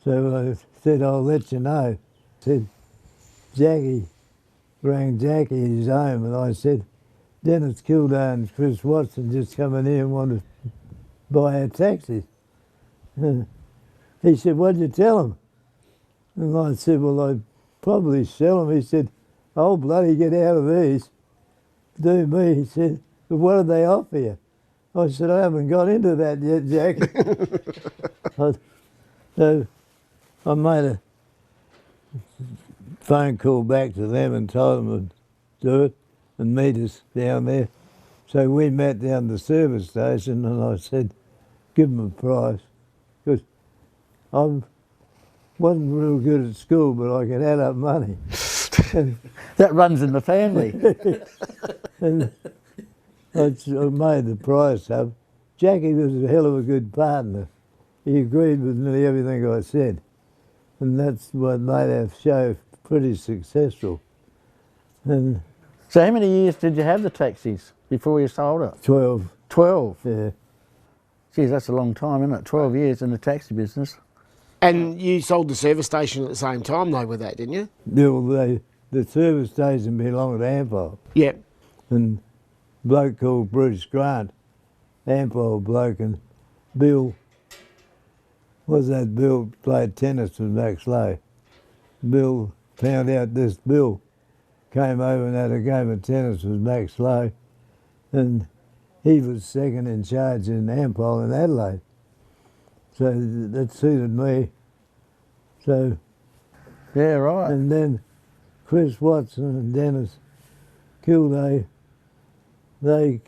so I said, "I'll let you know." Said, Jackie rang Jackie at his home, and I said, "Dennis Kildare and Chris Watson just come in here and want to buy our taxis." He said, "What'd you tell them?" And I said, "Well, I'd probably sell them." He said, "Oh, bloody get out of these. Do me." He said, "But what did they offer you?" I said, "I haven't got into that yet, Jack." So I made a phone call back to them and told them to do it and meet us down there. So we met down the service station, and I said, "Give them a price." Because I wasn't real good at school, but I could add up money. That runs in the family. And I made the price up. Jackie was a hell of a good partner. He agreed with nearly everything I said. And that's what made our show pretty successful. And So how many years did you have the taxis before you sold it? 12, 12. yeah. Geez, that's a long time, isn't it? 12 years in the taxi business. And you sold the service station at the same time though with that, didn't you? The service station belonged to Ampol. Yep. And a bloke called Bruce Grant, Ampol bloke, and Bill, Bill played tennis with Max Lowe. Bill found out this Bill came over and had a game of tennis with Max Lowe, and he was second in charge in Ampol in Adelaide. So that suited me. So, Yeah, right. and then Chris Watson and Dennis Kildare, they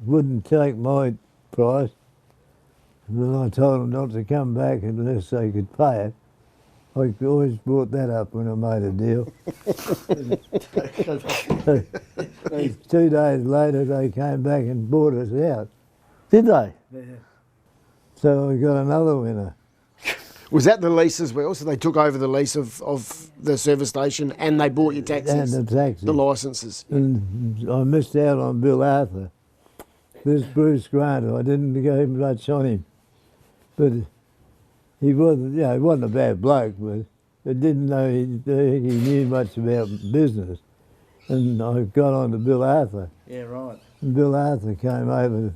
wouldn't take my price. And I told them not to come back unless they could pay it. I always brought that up when I made a deal. 2 days later, they came back and bought us out. Did they? So I got another winner. Was that the lease as well? So they took over the lease of the service station and they bought your taxis, And the taxi. the licences. And I missed out on Bill Arthur. This Bruce Grant, I didn't go much on him. But he wasn't, he wasn't a bad bloke, but I didn't know he knew much about business. And I got on to Bill Arthur. Yeah, right. And Bill Arthur came over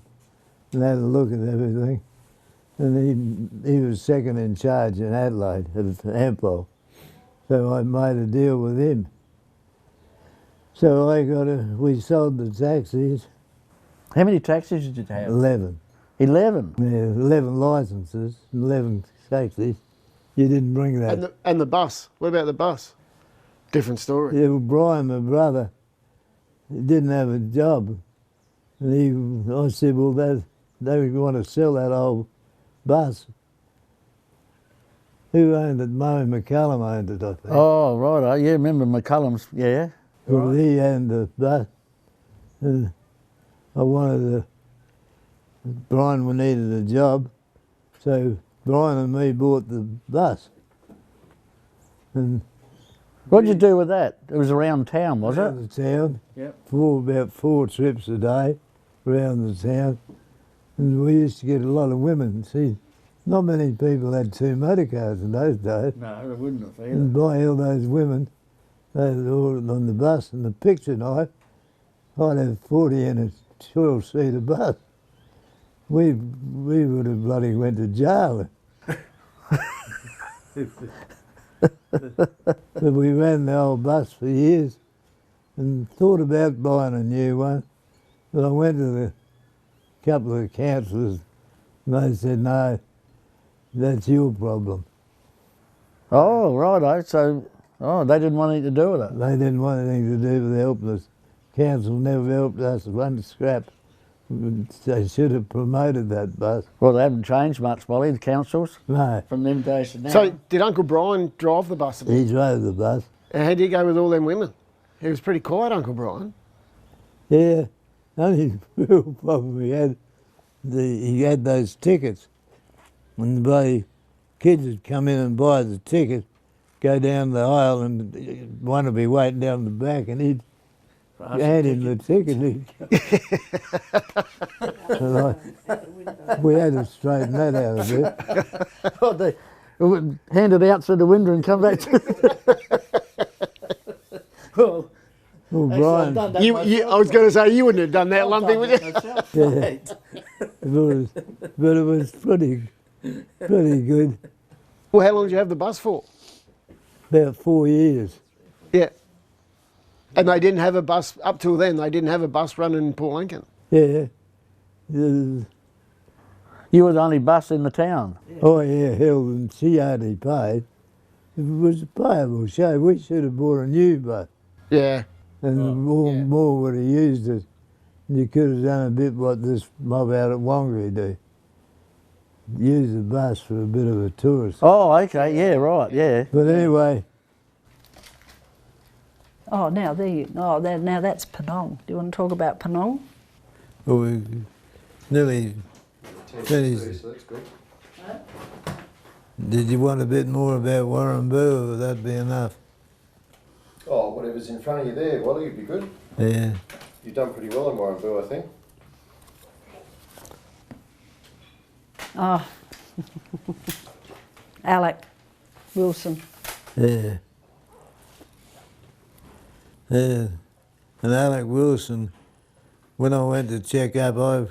and had a look at everything. And he was second in charge in Adelaide at Ampol. So I made a deal with him. So we sold the taxis, How many taxis did you have? 11. 11. Yeah, 11 licences, 11 taxis. You didn't bring that. And the bus. What about the bus? Different story. Yeah, well, Brian, my brother, he didn't have a job. And I said, well, they want to sell that old bus. Who owned it? Murray McCallum owned it, I think. Oh, right. Yeah, remember McCullum's, yeah. Well, he owned the bus. And I Brian needed a job, so Brian and me bought the bus. And What'd you do with that? It was around town, was it? around the town, Yep. about 4 trips a day around the town. And we used to get a lot of women. See, not many people had 2 motor cars in those days. No, they wouldn't have either. And by all those women, they were all on the bus. And the picture night, I'd have 40 in a 12-seater bus. We would have bloody went to jail. But we ran the old bus for years and thought about buying a new one. But I went to the couple of councillors and they said, no, that's your problem. Oh, righto. So, they didn't want anything to do with it. They didn't want anything to do with helping us. Council never helped us one scrap. They should have promoted that bus. Well, they haven't changed much, Wally, the councils, No, from them days to now. So did Uncle Brian drive the bus a bit? he drove the bus. And how did he go with all them women? He was pretty quiet, Uncle Brian. Yeah, only real problem he had those tickets. When the bloody kids would come in and buy the ticket, go down the aisle and one would be waiting down the back and he'd hand him the ticket. We had to straighten that out a bit. They hand it outside the window and come back to... Well, Well, actually, I've Brian, done that I myself, was going to say, you wouldn't have done that, I've Lumpy, done would that you? myself, Yeah. mate. but it was pretty good. Well, how long did you have the bus for? About 4 years. Yeah. And they didn't have a bus, up till then, they didn't have a bus running in Port Lincoln. Yeah. Uh, You were the only bus in the town. Oh yeah, hell, and she hardly paid. It was a payable show. We should have bought a new bus, Yeah. and more would have used it. You could have done a bit what this mob out at Wongery do. Use the bus for a bit of a tourist. Oh, okay, yeah, right, yeah. But anyway, Oh, now now that's Penong. Do you want to talk about Penong? well, we nearly finished. So that's good. Did you want a bit more about Warramboo, or would that be enough? Oh, whatever's in front of you there, Wally, you'd be good. Yeah. You've done pretty well in Warramboo, I think. Oh, Alec Wilson. Yeah. Yeah. And Alec Wilson, when I went to check up, I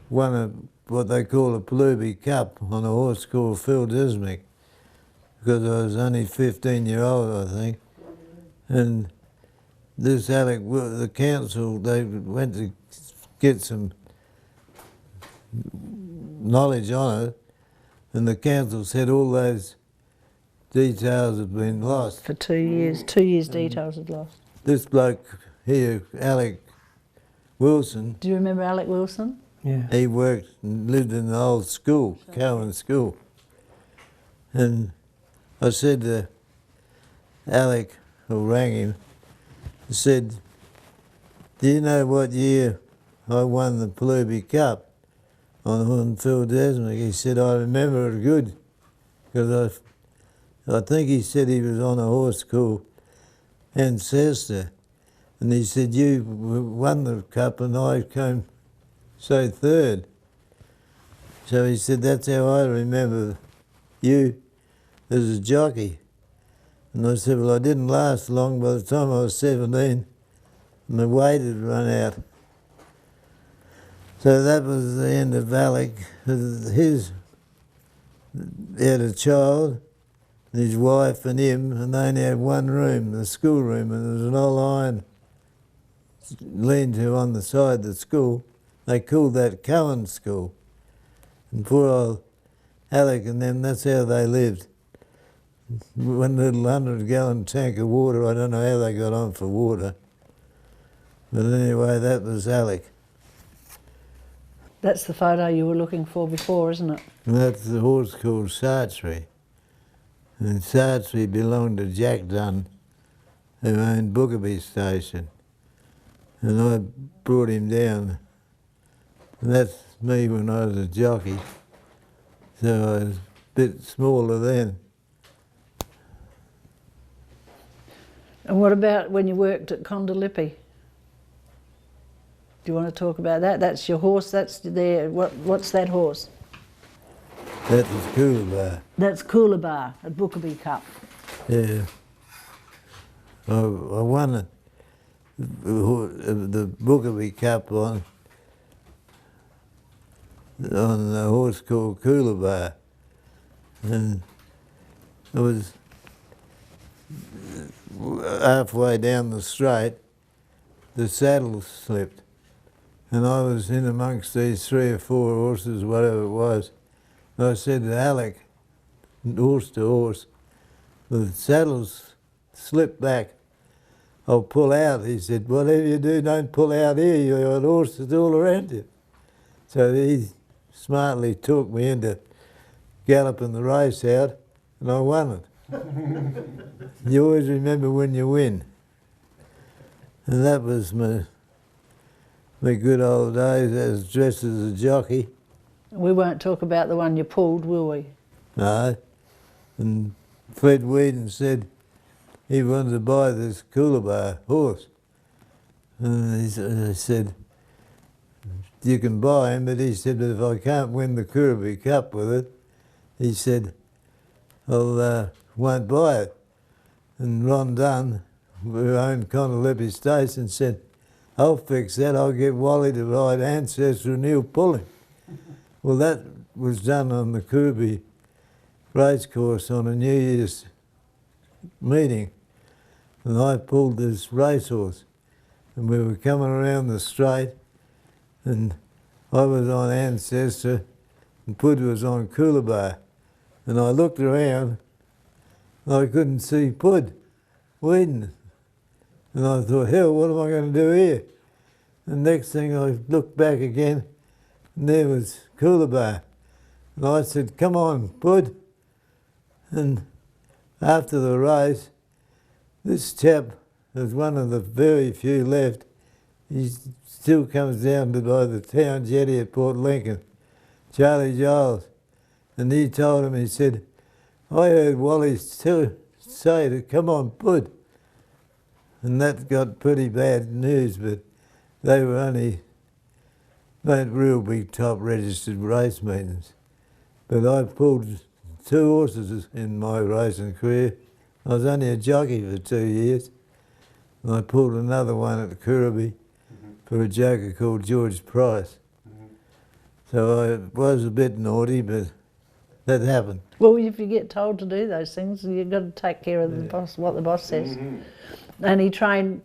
won what they call a Palubi Cup on a horse called Phil Dismick, because I was only 15-year-old, I think. And this Alec, the council, they went to get some knowledge on it, and the council said all those details have been lost. For 2 years. 2 years details had lost. This bloke here, Alec Wilson, Do you remember Alec Wilson? Yeah. he worked and lived in the old school, Cowan School. And I said to Alec, who rang him, I said, do you know what year I won the Palubi Cup on Phil Desmond? He said, I remember it good. because I think he said he was on a horse called Ancestor, and he said, you won the cup and I came so third. So he said, that's how I remember you as a jockey. And I said, well, I didn't last long. By the time I was 17, my weight had run out. So that was the end of Alec. He had a child, his wife and him, and they only had one room, the school room, and there was an old iron lean-to on the side of the school. They called that Cohen School. And poor old Alec and them, that's how they lived. One little 100-gallon tank of water. I don't know how they got on for water. But anyway, that was Alec. That's the photo you were looking for before, isn't it? And that's the horse called Sartry. And Sartry belonged to Jack Dunn, who owned Bookerby Station. And I brought him down. And that's me when I was a jockey. So I was a bit smaller then. And what about when you worked at Condolippi? Do you want to talk about that? That's your horse, that's there. What's that horse? That was Coolabah. That's Coolabah at Bookerby Cup. Yeah. I won the Bookerby Cup on a horse called Coolabah. And it was halfway down the straight, the saddle slipped. And I was in amongst these 3 or 4 horses, whatever it was. And I said to Alec, horse to horse, the saddle's slipped back. I'll pull out. He said, whatever you do, don't pull out here. You've got horses all around you. So he smartly talked me into galloping the race out, and I won it. You always remember when you win. And that was my good old days as dressed as a jockey. We won't talk about the one you pulled, will we? No. And Fred Whedon said he wanted to buy this Coolabah horse. And I said, you can buy him, but he said, but if I can't win the Kirby Cup with it, he said, I won't buy it. And Ron Dunn, who owned Condolippi Station, said, I'll fix that. I'll get Wally to ride Ancestor and he'll pull him. Well, that was done on the Kirby racecourse on a New Year's meeting. And I pulled this racehorse. And we were coming around the straight, and I was on Ancestor, and Pud was on Coolabah. And I looked around, and I couldn't see Pud Whedon. And I thought, hell, what am I going to do here? And next thing I looked back again, and there was Coolabah. And I said, come on, Pud. And after the race, this chap, there's one of the very few left, he still comes down to by the town jetty at Port Lincoln, Charlie Giles. And he told him, he said, I heard Wally say to come on, Pud. And that got pretty bad news, but they were only real big top registered race meetings. But I pulled 2 horses in my racing career. I was only a jockey for 2 years. And I pulled another one at Kirby for a joker called George Price. So I was a bit naughty, but that happened. Well, if you get told to do those things, you've got to take care of the boss, what the boss says. And he trained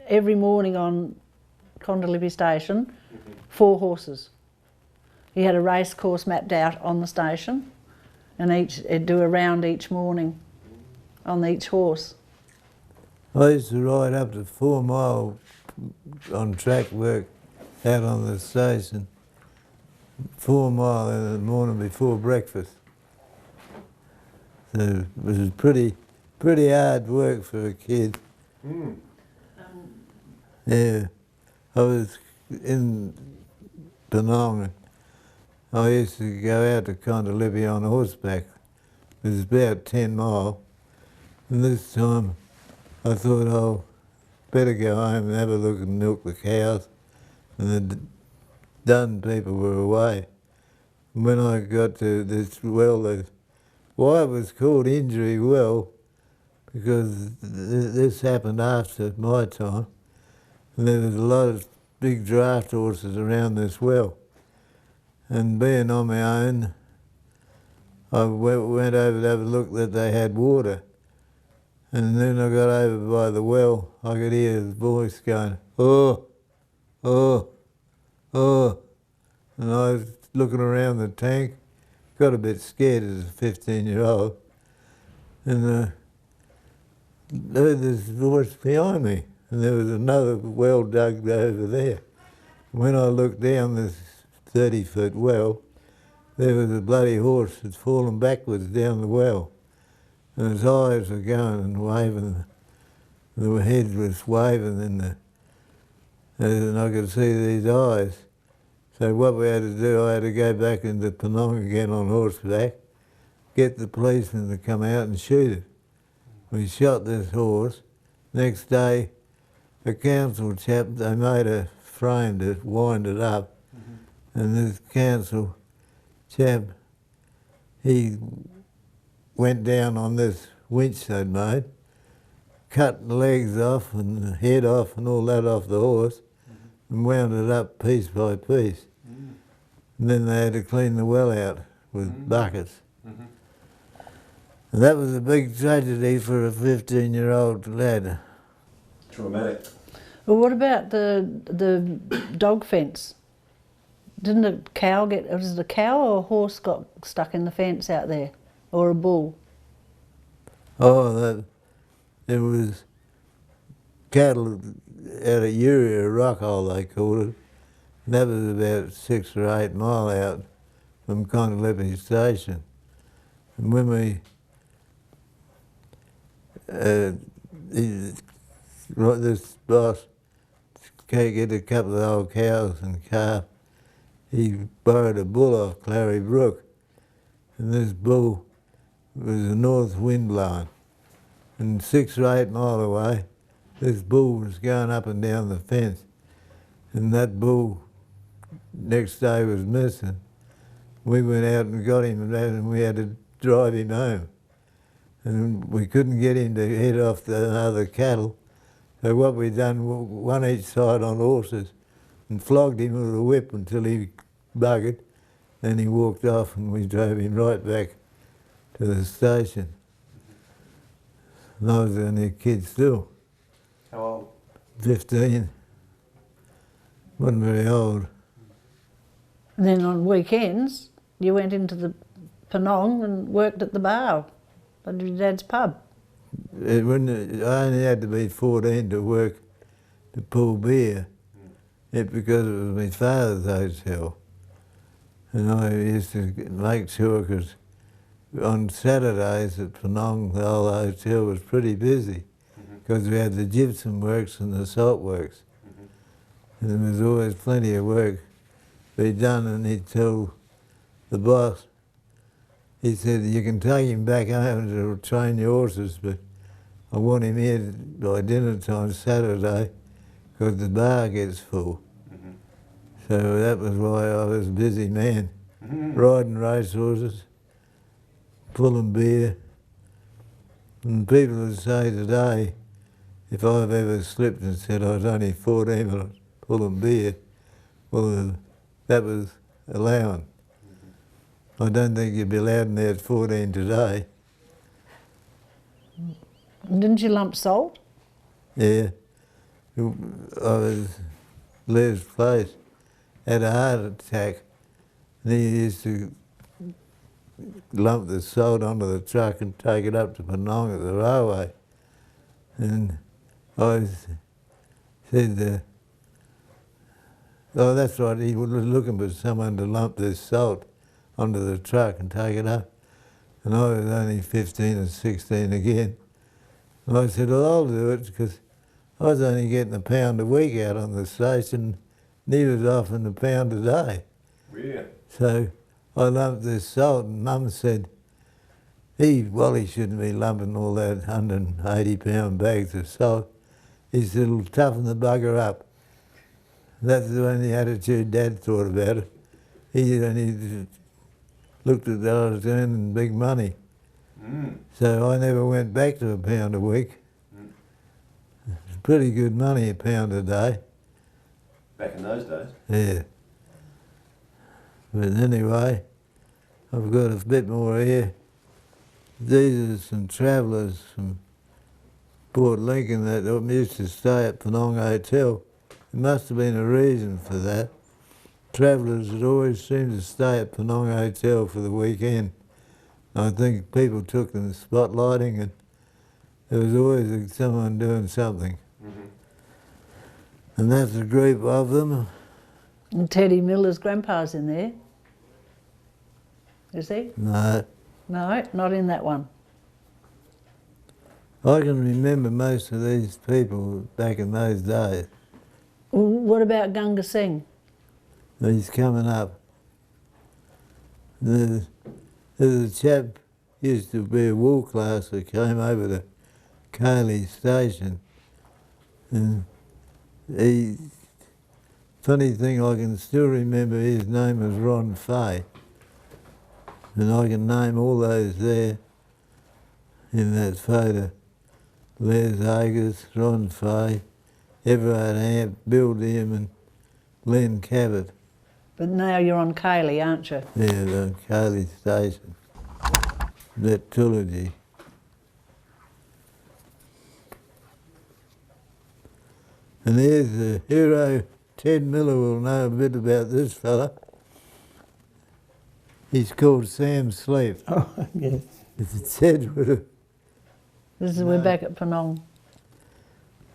every morning on Condolippi Station, 4 horses. He had a race course mapped out on the station, and he'd do a round each morning on each horse. I used to ride up to 4 Mile on track work out on the station, 4 Mile in the morning before breakfast. So it was pretty hard work for a kid. Yeah, I was in Penong. I used to go out to Condolippi on horseback It was about 10 mile. And this time I thought, oh, better go home and have a look and milk the cows. And the done people were away. And when I got to this well, why it was called Injury Well, because this happened after my time. And there was a lot of big draft horses around this well. And being on my own, I went over to have a look that they had water. And then I got over by the well, I could hear his voice going, oh, oh, oh. And I was looking around the tank, got a bit scared as a 15-year-old. And heard this voice behind me. And there was another well dug over there. When I looked down this 30-foot well, there was a bloody horse that's fallen backwards down the well. And his eyes were going and waving, the head was waving, and I could see these eyes. So what we had to do, I had to go back into Penong again on horseback, get the policeman to come out and shoot it. We shot this horse. Next day, a council chap, they made a frame to wind it up, and this council chap, he went down on this winch they'd made, cut the legs off and the head off and all that off the horse, and wound it up piece by piece. And then they had to clean the well out with buckets. And that was a big tragedy for a 15-year-old lad. Traumatic. Well, what about the dog fence? Didn't a cow was it a cow or a horse got stuck in the fence out there? Or a bull? Oh, there was cattle out of Urea, Rockhole they called it. And that was about 6 or 8 mile out from Condoleezza Station. And when we, this boss can't get a couple of old cows and calf, he borrowed a bull off Clary Brook. And this bull was a north wind blowing. And 6 or 8 mile away, this bull was going up and down the fence. And that bull next day was missing. We went out and got him and we had to drive him home. And we couldn't get him to head off the other cattle. So what we done, one each side on horses, and flogged him with a whip until he buggered. Then he walked off and we drove him right back to the station. And I was only a kid still. How old? 15. Wasn't very old. And then on weekends, you went into the Penong and worked at the bar at your dad's pub. I only had to be 14 to work to pull beer, because it was my father's hotel. And I used to make sure, because on Saturdays at Penong, the whole hotel was pretty busy, because we had the gypsum works and the salt works. And there was always plenty of work to be done, and he'd tell the boss, he said, you can take him back home to train your horses, but I want him here by dinner time Saturday, because the bar gets full. So that was why I was a busy man, riding race horses, pulling beer. And people would say today, if I've ever slipped and said I was only 14 but I was pulling beer, well, that was allowing. I don't think you'd be allowed in there at 14 today. Didn't you lump salt? Yeah. I was Les Place, had a heart attack, and he used to lump the salt onto the truck and take it up to Penong at the railway. And I said, oh, that's right, he was looking for someone to lump this salt onto the truck and take it up. And I was only 15 or 16 again. And I said, well, I'll do it, because I was only getting £1 a week out on the station, and he was offering £1 a day. Yeah. So I lumped this salt, and Mum said, Wally shouldn't be lumping all that 180-pound bags of salt. He said, it'll toughen the bugger up. That's the only attitude Dad thought about it. He only looked at that I was earning big money. So I never went back to £1 a week. It's pretty good money, £1 a day. Back in those days? Yeah. But anyway, I've got a bit more here. These are some travellers from Port Lincoln that used to stay at Penong Hotel. There must have been a reason for that. Travellers would always seem to stay at Penong Hotel for the weekend. I think people took them spotlighting and there was always someone doing something. And that's a group of them. And Teddy Miller's grandpa's in there. Is he? No. No, not in that one. I can remember most of these people back in those days. Well, what about Gunga Singh? He's coming up. There's a chap used to be a wool class that came over to Cayley Station, and funny thing, I can still remember his name was Ron Fay, and I can name all those there in that photo. Les Agers, Ron Fay, Everard Amp, Bill Dearman, Len Cabot. But now you're on Cayley, aren't you? Yeah, the Cayley Station. That trilogy. And here's the hero. Ted Miller will know a bit about this fella. He's called Sam Sleep. Oh, yes. Ted would have. We're back at Penong.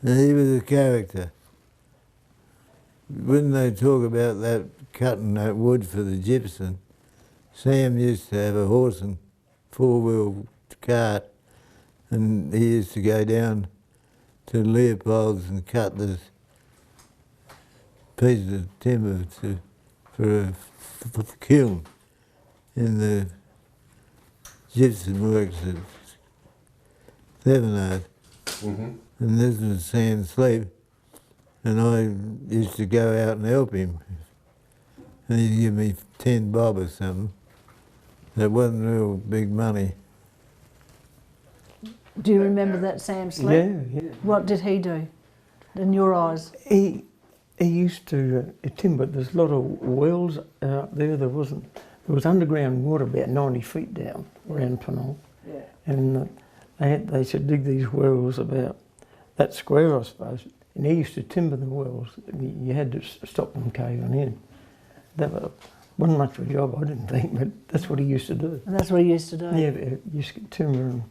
And he was a character. When they talk about that cutting that wood for the gypsum, Sam used to have a horse and four-wheel cart, and he used to go down to Leopold's and cut this piece of timber for a kiln in the gypsum works at Thevenard. And this was Sam Sleep, and I used to go out and help him. And he'd give me 10 bob or something. That wasn't real big money. Do you remember that Sam Sleep? Yeah, yeah. What did he do in your eyes? He used to timber. There's a lot of wells out there. There was underground water about 90 feet down around Penong. Yeah. And they should dig these wells about that square, I suppose. And he used to timber the wells. You had to stop them caving in. That wasn't much of a job, I didn't think, but that's what he used to do. And that's what he used to do? Yeah, he used to get timber and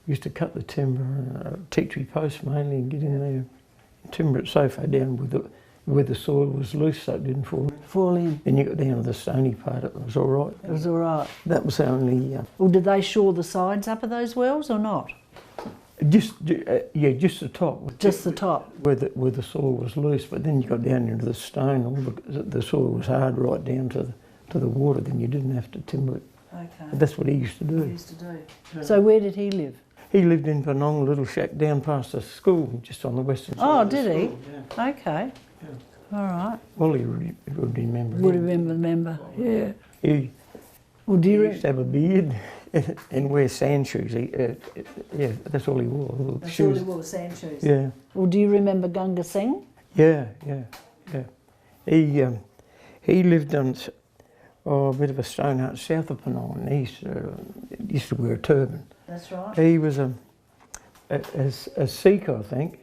used to cut the timber, tea tree posts mainly, and get in there and timber it so far down where the soil was loose so it didn't fall in. And you got down to the stony part, it was all right. It was all right. That was only... Well, did they shore the sides up of those wells or not? just the top. Just the top? Where the soil was loose, but then you got down into the stone, all the soil was hard right down to the water, then you didn't have to timber it. Okay. But that's what he used to do. He used to do. So where did he live? He lived in Penong, a little shack down past the school, just on the western side. Oh, of the did he? school, yeah. Okay. Yeah. All right. Wally would remember. Would him. remember, yeah. He used to have a beard and wear sand shoes. Yeah, that's all he wore. Little That's shoes. all he wore, sand shoes. Yeah. Well, do you remember Gunga Singh? Yeah. He lived on a bit of a stone hut south of Penong, and he used to wear a turban. That's right. He was a Sikh, I think.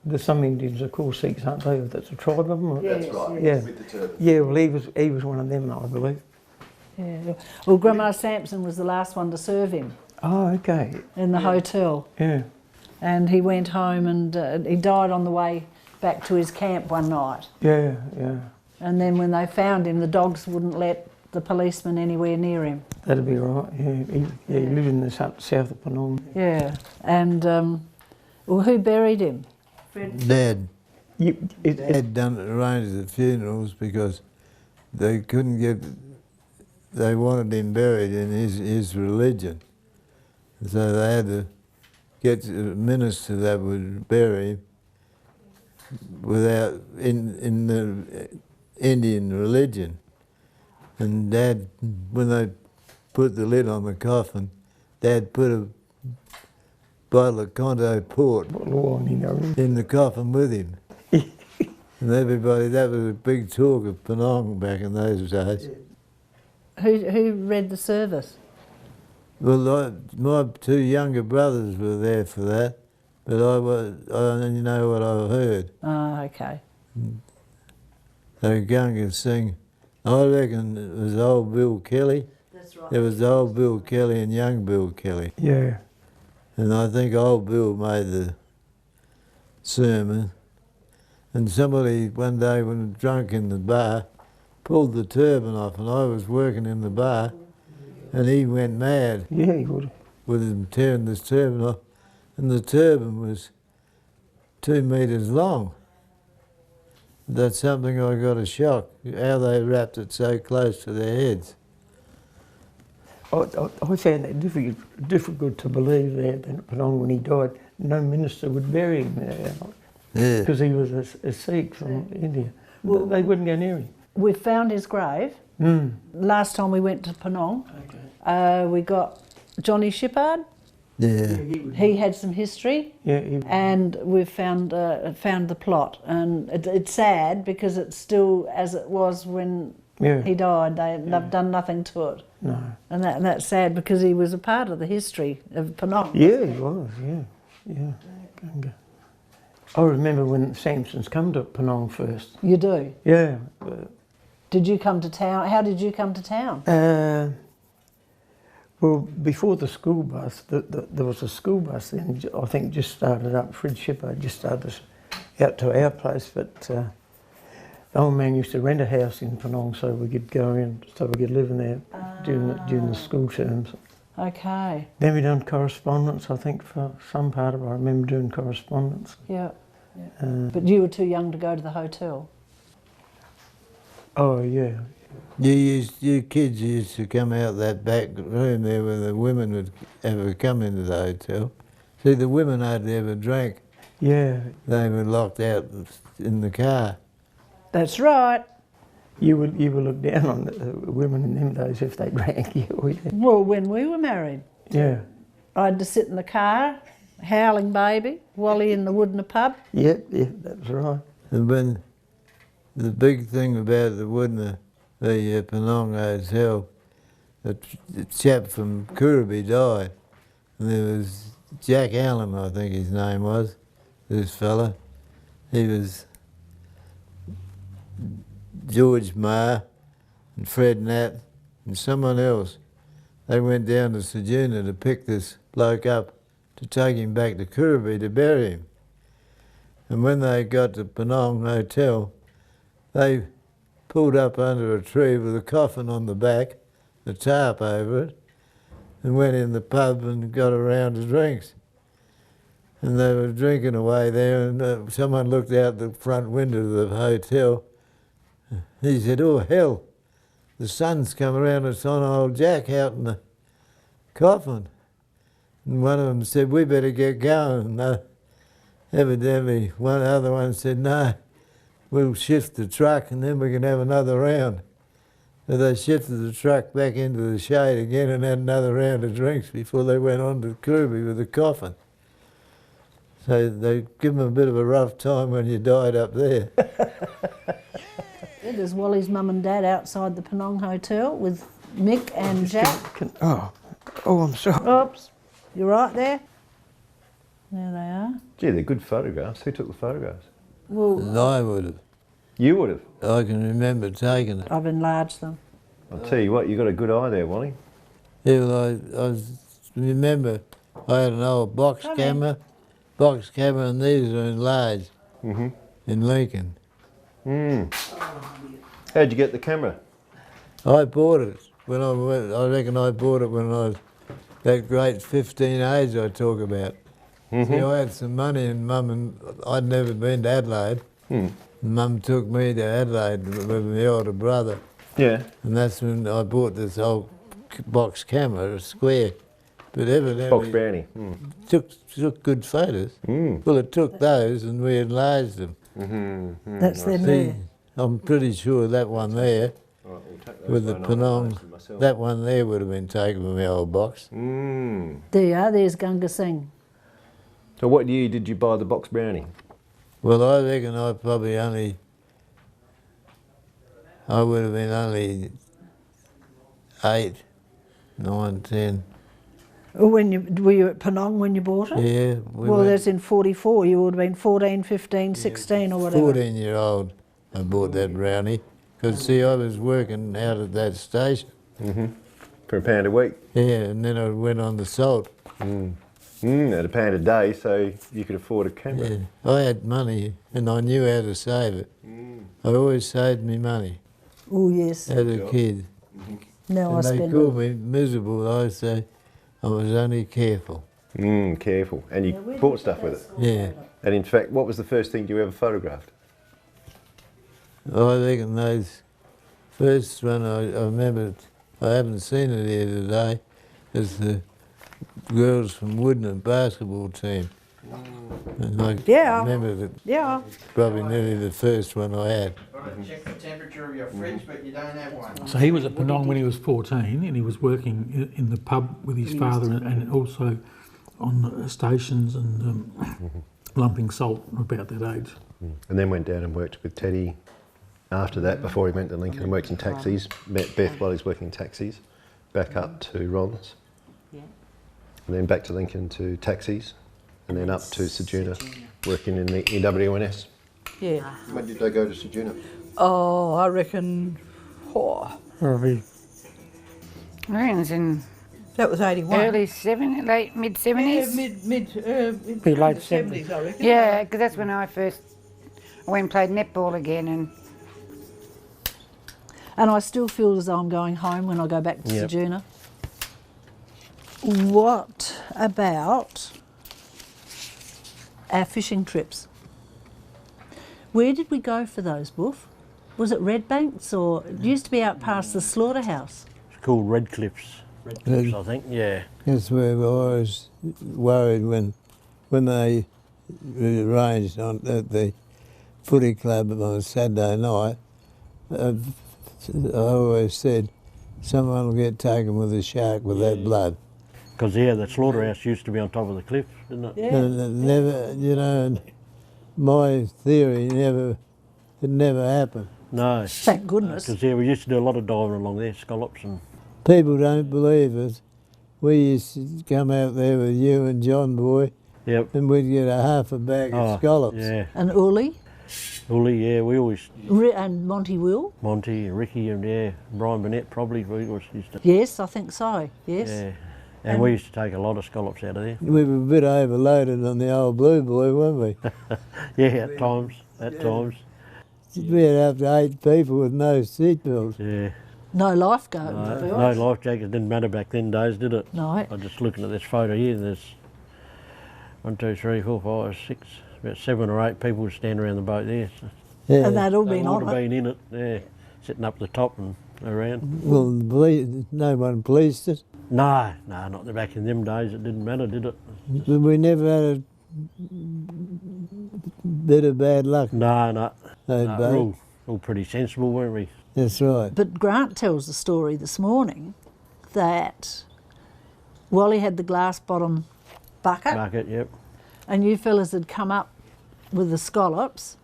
There's some Indians are called Sikhs, aren't they? That's a tribe of them. Yes, That's right. Yeah. With the turban. Yeah. Well, he was one of them, I believe. Yeah. Well, Grandma Sampson was the last one to serve him Oh, okay. in the hotel. Yeah. And he went home and he died on the way back to his camp one night. Yeah. And then when they found him, the dogs wouldn't let the policeman anywhere near him. That'd be right. Yeah. He lived in this hut south of Penong. Yeah. And, well, who buried him? Dad. It, Dad arranged the funerals because they couldn't get they wanted him buried in his religion. So they had to get a minister that would bury him without in the Indian religion. And Dad, when they put the lid on the coffin, Dad put a bottle of Conto port in the coffin with him. And everybody, that was a big talk of Penong back in those days. Who read the service? Well, my two younger brothers were there for that, but I only know what I heard. Ah, okay. They were going to sing. I reckon it was old Bill Kelly. That's right. There was old Bill Kelly and young Bill Kelly. Yeah. And I think old Bill made the sermon. And somebody one day when drunk in the bar pulled the turban off, and I was working in the bar, and he went mad. Yeah, he would. With him tearing this turban off, and the turban was 2 metres long. That's something I got a shock, how they wrapped it so close to their heads. I found that difficult to believe that Penong, when he died, no minister would bury him there. Yeah. Because he was a Sikh from India. Well, they wouldn't go near him. We found his grave. Last time we went to Penong, we got Johnny Shippard. Yeah. He had some history. Yeah. And we've found the plot, and it's sad because it's still as it was when he died. They've done nothing to it. No. And that's sad because he was a part of the history of Penong. Yeah, he was. Yeah. I remember when Sampson's come to Penong first. You do? Yeah. Did you come to town? How did you come to town? Well, before the school bus, there was a school bus then, I think just started up, Fred Shippard just started out to our place, but the old man used to rent a house in Penong so we could go in, so we could live in there during the school terms. Okay. Then we done correspondence, I think, for some part of it. I remember doing correspondence. Yeah. But you were too young to go to the hotel? Oh, yeah. You kids used to come out that back room there where the women would ever come into the hotel. See, the women hardly ever drank. Yeah. They were locked out in the car. That's right. You would look down on the women in them days if they drank. Yeah. Well, when we were married, Yeah. I had to sit in the car, howling baby, Wally in the wood in the pub. Yeah, that's right. And when the big thing about the Woodner, the Penong Hotel, the chap from Kirriby died, and there was Jack Allen, I think his name was, this fella. He was George Marr and Fred Nat and someone else. They went down to Sejuna to pick this bloke up to take him back to Kirriby to bury him. And when they got to Penong Hotel, they pulled up under a tree with a coffin on the back, a tarp over it, and went in the pub and got a round of drinks. And they were drinking away there, and someone looked out the front window of the hotel. He said, "Oh, hell, the sun's come around, it's on old Jack out in the coffin." And one of them said, "We better get going." And evidently, one other one said, "No, we'll shift the truck and then we can have another round." So they shifted the truck back into the shade again and had another round of drinks before they went on to Kirriby with the coffin. So they give them a bit of a rough time when you died up there. There's Wally's mum and dad outside the Penong Hotel with Mick and Jack. Oh, I'm sorry. Oops, you right there? There they are. Gee, they're good photographs. Who took the photographs? Well, And I would have. You would have. I can remember taking it. I've enlarged them. I'll tell you what, you got a good eye there, Wally. Yeah, well, remember I had an old box camera, and these are enlarged in Lincoln. How'd you get the camera? I bought it when I went. I reckon I bought it when I was that great 15 age I talk about. See, I had some money, and Mum and I'd never been to Adelaide. Mum took me to Adelaide with my older brother, Yeah. And that's when I bought this old box camera, a square. But evidently Box brownie. took good photos. Well, it took those and we enlarged them. That's them See, there. I'm pretty sure that one there, Right, we'll take those with the one on Penong, and those myself. that one there would have been taken from the old box. There you are, there's Gunga Singh. So what year did you buy the box brownie? Well, I reckon I would have been only 8, 9, 10. Were you at Penong when you bought it? Yeah. Well, that's in 44. You would have been 14, 15, 16 or whatever. 14-year-old I bought that brownie. Because, see, I was working out at that station. For £1 a week? Yeah, and then I went on the salt. At £1 a day, so you could afford a camera. Yeah. I had money and I knew how to save it. I always saved me money Oh, yes. as a kid. Now I And they spend called it. me miserable. I say I was only careful. Careful. And you bought stuff with it. Yeah. And in fact, what was the first thing you ever photographed? I reckon those first one I remember, I haven't seen it here today, is the girls from Woodland basketball team. And I Yeah. remember that Yeah. probably nearly the first one I had. Check the temperature of your fridge, but you don't have one. So he was at Penong when he was 14, and he was working in the pub with his father and also on the stations and lumping salt about that age. And then went down and worked with Teddy after that, before he went to Lincoln and worked in taxis. Met Beth while he was working in taxis, back up to Ron's. And then back to Lincoln to taxis, and then up to Sejuna, working in the EWNS. Yeah. When did they go to Sejuna? Oh, I reckon. Oh, Probably I reckon it's in that was 81. early 70s, late mid 70s. be late 70s, I reckon. Yeah, because that's when I went and played netball again, And I still feel as though I'm going home when I go back to Yep. Sejuna. What about our fishing trips? Where did we go for those, Wolf? Was it Red Banks or it used to be out past the slaughterhouse? It's called Red Cliffs. Red Cliffs, I think, yeah. That's where I was worried when they arranged at the footy club on a Saturday night. I always said, someone will get taken with a shark with that blood. Because, yeah, the slaughterhouse used to be on top of the cliff, didn't it? And it never, you know, my theory it never happened. No. Thank goodness. Because, yeah, we used to do a lot of diving along there, scallops and... People don't believe it. We used to come out there with you and John Boy, Yep. and we'd get a half a bag of scallops. Yeah. And Uli Uli, yeah, we always... and Monty Will? Monty and Ricky and, yeah, Brian Burnett probably, we always used to... Yes, I think so, yes. Yeah. And we used to take a lot of scallops out of there. We were a bit overloaded on the old Blue Boy, weren't we? Yeah, at times, times. We had up to 8 people with no seatbelts. Yeah. No lifeguard. No life jackets didn't matter back then days, did it? No. I'm just looking at this photo here, there's 1, 2, 3, 4, 5, 6, about 7 or 8 people standing around the boat there. So Yeah. And they'd all they been would on have it. been in it, yeah, sitting up the top and around. Well, no one policed it. No, not back in them days, it didn't matter, did it? But we never had a bit of bad luck. No, That we're boat. all pretty sensible, weren't we? That's right. But Grant tells the story this morning that Wally had the glass bottom bucket Bucket, yep. and you fellas had come up with the scallops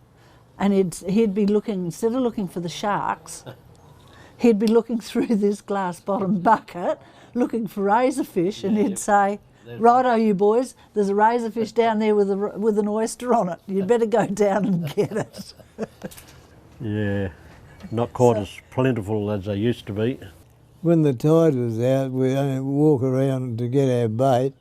and he'd be looking, instead of looking for the sharks, he'd be looking through this glass bottom bucket looking for razorfish and he'd say, righto you boys, there's a razorfish down there with an oyster on it. You'd better go down and get it. Yeah, not quite as plentiful as they used to be. When the tide was out, we'd only walk around to get our bait,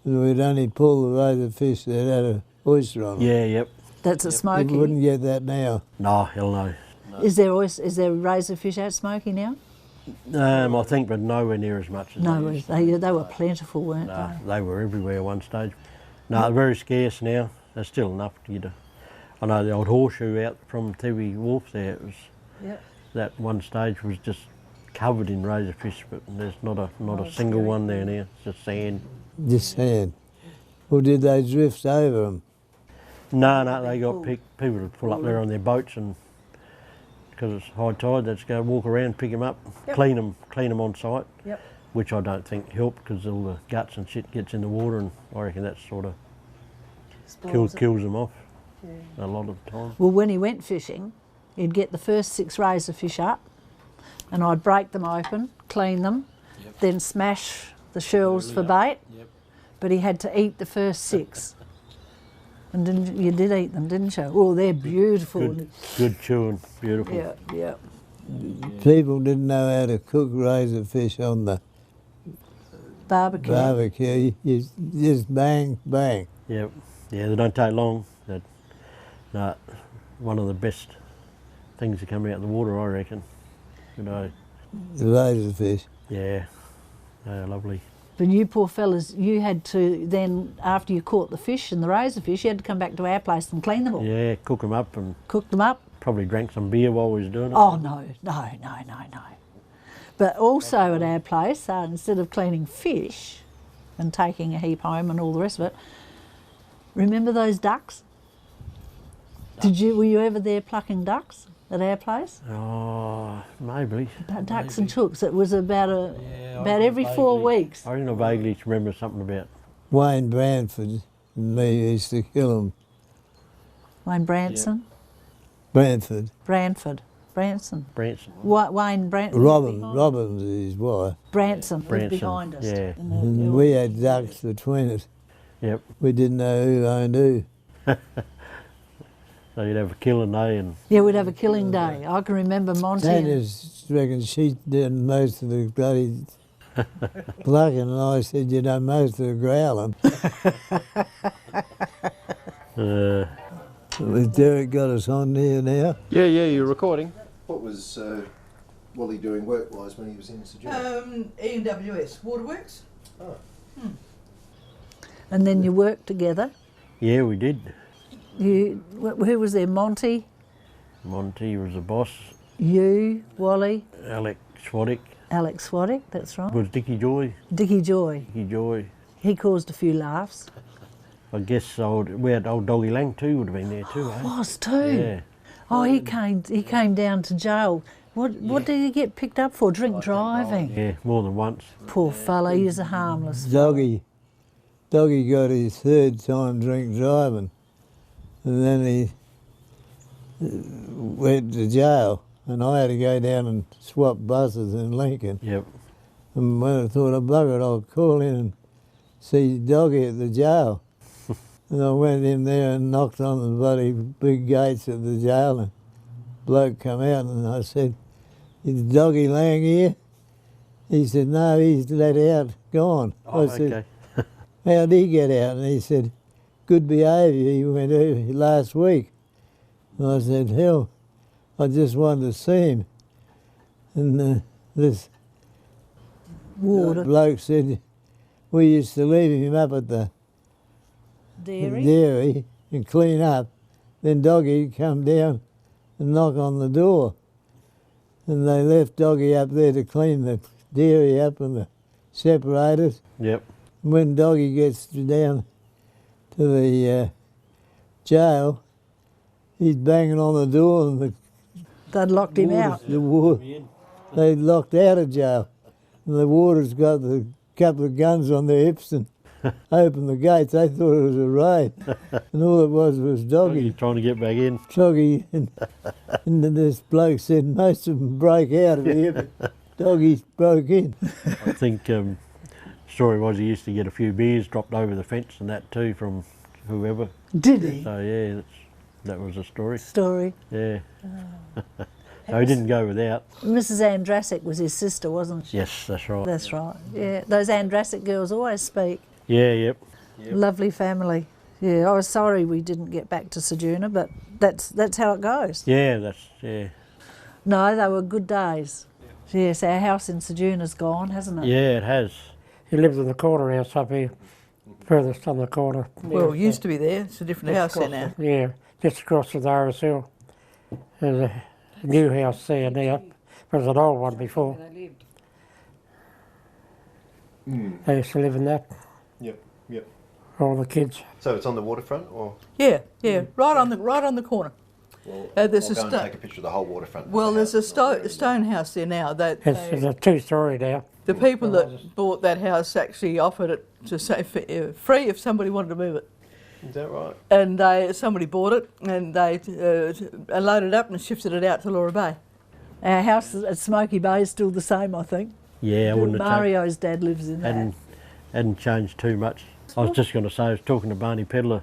and we'd only pull the razorfish that had an oyster on it. Yeah, yep. That's a You smoky. wouldn't get that now. No, hell no. Is there razorfish out smoky now? I think, but nowhere near as much as No, they used to. they were plentiful, weren't No, they? they were everywhere at one stage. No, they're very scarce now. There's still enough to get a... I know the old horseshoe out from Tiwi Wharf there, it was Yep. that one stage was just covered in razorfish, but there's not a single one there now. It's just sand. Just sand. Or did they drift over them? No, they got people to pull up there on their boats, and because it's high tide, they just go walk around, pick them up, clean them on site. Yep. Which I don't think helped because all the guts and shit gets in the water, and I reckon that sort of kills them off a lot of the time. Well, when he went fishing, he'd get the first 6 razorfish up, and I'd break them open, clean them, then smash the shells for bait. But he had to eat the first 6. And you did eat them, didn't you? Oh, they're beautiful. Good chewing, beautiful. Yeah. People didn't know how to cook razorfish on the barbecue. You just bang, bang. Yep. Yeah, they don't take long. No, one of the best things to come out of the water, I reckon. You know. The razorfish. Yeah, they're lovely. But you poor fellas, you had to then, after you caught the fish and the razorfish, you had to come back to our place and clean them all. Yeah, cook them up and... Cook them up? Probably drank some beer while we was doing it. Oh, no. But also at our place, instead of cleaning fish and taking a heap home and all the rest of it, remember those ducks? Were you ever there plucking ducks at our place? Oh, maybe. Ducks and chooks. It was about every 4 weeks. I reckon I vaguely remember something about. Wayne Branford and me used to kill them. Wayne Branson? Branford. Branson. Wayne Branson. Robbins is his wife. Branson was behind us. Yeah. And we had ducks between us. Yep. We didn't know who owned who. So you'd have a killing day and... Yeah, we'd have a killing day. I can remember Monty. Tanya reckons she did most of the bloody plucking, and I said, you know, most of the growling. Has Derek got us on here now? Yeah, you're recording. What was Wally doing work-wise when he was in Sejuna? EWS, Waterworks. Oh. And then you worked together? Yeah, we did. Who was there? Monty? Monty was the boss. You, Wally? Alex Swaddick. Alex Swaddick, that's right. Was Dickie Joy. Dickie Joy. He caused a few laughs. I guess we had old Doggy Lang too would have been there too, eh? Was too. Yeah. Oh, he came down to jail. What did he get picked up for? Drink driving. Yeah, more than once. Poor fella, he's a harmless. Doggy got his 3rd time drink driving, and then he went to jail, and I had to go down and swap buses in Lincoln. Yep. And when I thought, bugger it, I'll call in and see Doggy at the jail. And I went in there and knocked on the bloody big gates of the jail, and bloke come out, and I said, is Doggy Lang here? He said, no, he's let out, gone. Oh, I said, okay. how'd he get out? And he said, good behaviour, he went over last week. And I said, hell, I just wanted to see him. And this bloke said, we used to leave him up at the dairy and clean up. Then Doggy'd come down and knock on the door. And they left Doggy up there to clean the dairy up and the separators. Yep. When Doggy gets down to the jail, he's banging on the door, and they'd locked him out. They locked out of jail, and the warder's got a couple of guns on their hips and opened the gates. They thought it was a raid, and all it was Doggy trying to get back in. Doggy, and then this bloke said most of them break out of here, but Doggy broke in. I think story was he used to get a few beers dropped over the fence and that too from whoever. Did he? So yeah, that was a story. Yeah. So he didn't go without. Mrs. Andrasic was his sister, wasn't she? Yes, that's right. That's right. Yeah, those Andrasic girls always speak. Yeah, yep. Lovely family. Yeah, I was sorry we didn't get back to Sejuna, but that's how it goes. Yeah, No, they were good days. Yes, our house in Sejuna's gone, hasn't it? Yeah, it has. He lives in the corner house up here, furthest on the corner. Well, it used to be there. It's a different house there now. Yeah, just across the RSL. There's a new house there now. There was an old one before. Where they lived. They used to live in that, Yep, yep. all the kids. So it's on the waterfront, or? Yeah, right on the corner. Well, there's I'll a go and sto- take a picture of the whole waterfront. Well, there's a stone house there now. That It's a two-story now. the people that bought that house actually offered it to say free if somebody wanted to move it. Is that right? And somebody bought it and they loaded it up and shifted it out to Laura Bay. Our house at Smoky Bay is still the same, I think. Yeah, I wouldn't have Mario's dad lives in that. hadn't changed too much. I was just going to say, I was talking to Barney Pedler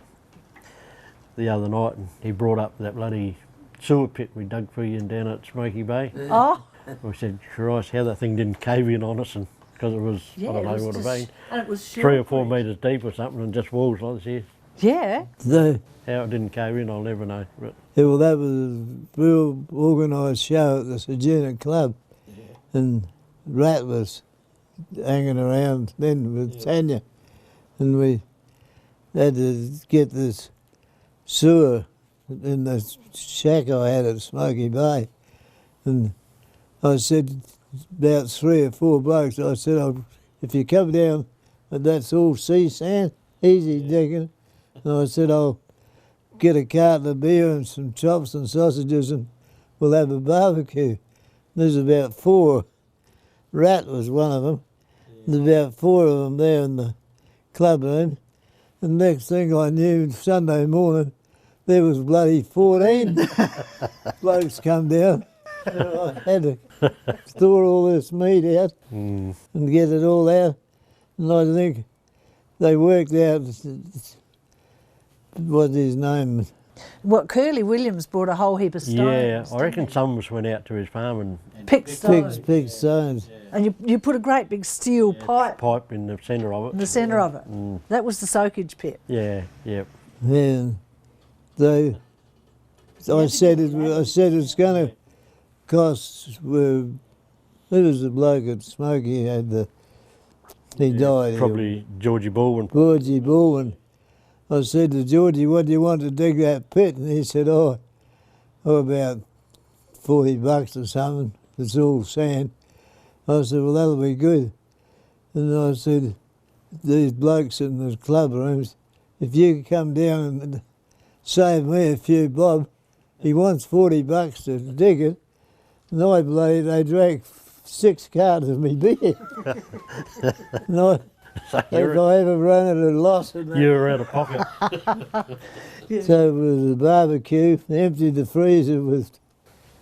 the other night, and he brought up that bloody sewer pit we dug for you down at Smoky Bay. Oh, We said, Christ, how that thing didn't cave in on us, and because it was, yeah, I don't know it was what it just, been, and it was 3 or 4 short. metres deep or something, and just walls like this. Yeah. The, How it didn't cave in, I'll never know. But yeah, well, that was a real organised show at the Sejourner Club, and Rat was hanging around then with Tanya, and we had to get this sewer in the shack I had at Smoky Bay, and I said, about 3 or 4 blokes, I said, if you come down and that's all sea sand, easy digging, and I said, I'll get a carton of beer and some chops and sausages and we'll have a barbecue. There's about 4. Rat was one of them. There's about 4 of them there in the club room. And next thing I knew, Sunday morning, there was bloody 14 blokes come down. And I had to store all this meat out and get it all out. And I think they worked out, what's his name? Well, Curly Williams brought a whole heap of stones. yeah, I didn't reckon he? some of us went out to his farm and Picked stones. Big stones. And you put a great big steel pipe pipe in the centre of it. in the centre of it. That was the soakage pit. Yeah, yeah. And they, I said it's going to cost. There was a bloke at Smoky he died. Probably Georgie Baldwin. Georgie Baldwin. I said to Georgie, what do you want to dig that pit? And he said, about $40 or something. It's all sand. I said, well, that'll be good. And I said, these blokes in the club rooms, if you could come down and save me a few bob, he wants $40 to dig it. And I believe they drank 6 cartons of me beer. And if I ever run at a loss in that. You were out of pocket. So it was a barbecue, emptied the freezer with.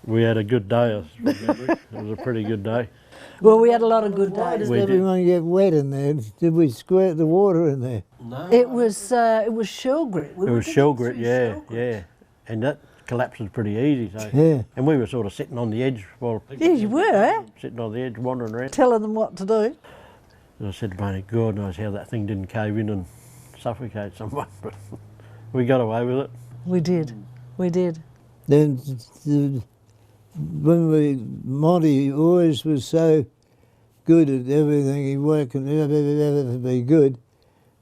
We had a good day, I remember. It was a pretty good day. Well, we had a lot of good Why days. did everyone get wet in there? Did we squirt the water in there? It was shell grit. It was shell grit, yeah. And that collapses pretty easy. So. Yeah. And we were sort of sitting on the edge while Yeah, you were, eh? sitting on the edge, wandering around. Telling them what to do. And I said to Barney, God knows how that thing didn't cave in and suffocate someone, but we got away with it. We did. We did. Then Monty always was so good at everything, he worked and everything be good.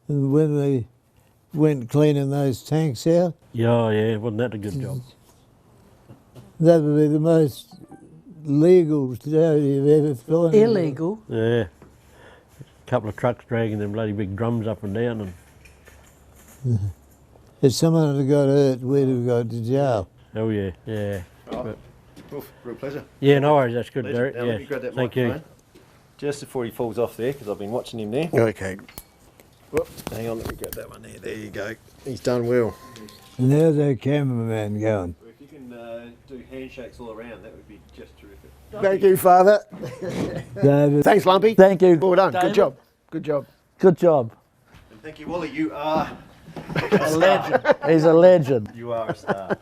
And when we went cleaning those tanks out, Yeah, wasn't that a good job? that would be the most legal job you've ever found. Illegal. Yeah. A couple of trucks dragging them bloody big drums up and down, and If someone had got hurt, we'd have gone to jail. oh yeah. But, Real pleasure. yeah, no worries, that's good, Pleasure. Derek. Now, let me grab Yeah, that thank you. microphone. Just before he falls off there, because I've been watching him there. Okay. Whoop, hang on, let me grab that one there. There you go. He's done well. And how's our cameraman going? If you can do handshakes all around, that would be just terrific. Thank you, Father. David. Thanks, Lumpy. Thank you. Well done. David. Good job. Good job. Good job. And thank you, Wally. You are A legend. He's a legend. You are a star.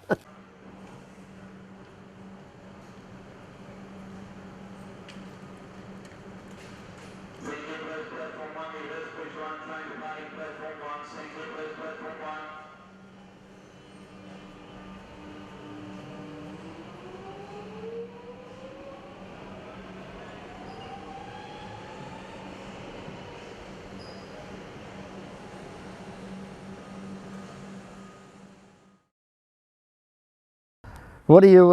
What do you,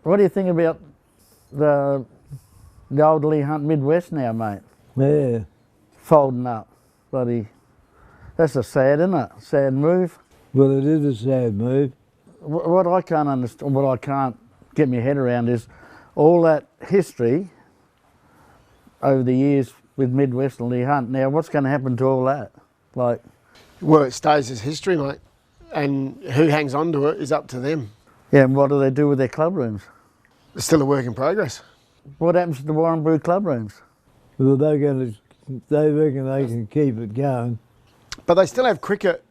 what do you think about the old Lee Hunt Midwest now, mate? Yeah. Folding up. Bloody, that's a sad, isn't it? Sad move. Well, it is a sad move. What I can't understand, what I can't get my head around is all that history over the years with Midwest and Lee Hunt. Now, what's going to happen to all that? Like, Well, it stays as history, mate. And who hangs on to it is up to them. yeah, and what do they do with their club rooms? It's still a work in progress. What happens to the Warrnambool club rooms? Well, they reckon they can keep it going. But they still have cricket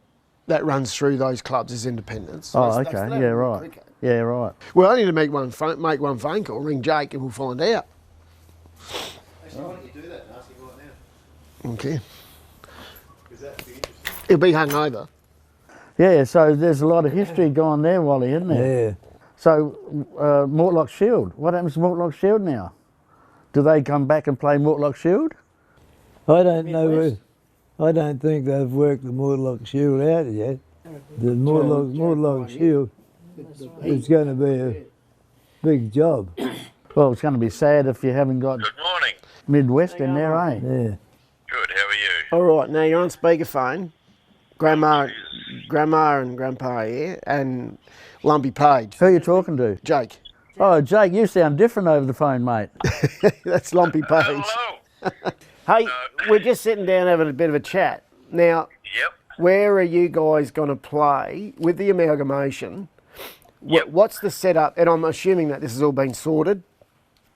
that runs through those clubs as independents. Oh, They okay, still have yeah, real right. cricket. Yeah, right. Well, I need to make one phone call, ring Jake, and we'll find out. Actually, why don't you do that and ask him right now? Okay. Because that'd be interesting. He'll be hungover. Yeah, so there's a lot of history going there, Wally, isn't there? Yeah. So, Mortlock Shield, what happens to Mortlock Shield now? Do they come back and play Mortlock Shield? I don't know. I don't think they've worked the Mortlock Shield out yet. The Mortlock Shield is going to be a big job. Well, it's going to be sad if you haven't got Good morning. Midwest in there, eh? Yeah. Good, how are you? All right, now you're on speakerphone. Grandma and Grandpa here, and Lumpy Page. Who are you talking to? Jake. Oh, Jake, you sound different over the phone, mate. That's Lumpy Page. Hello. Hey, we're just sitting down having a bit of a chat. Now, Yep. where are you guys going to play with the amalgamation? Yep. What's the setup? And I'm assuming that this has all been sorted.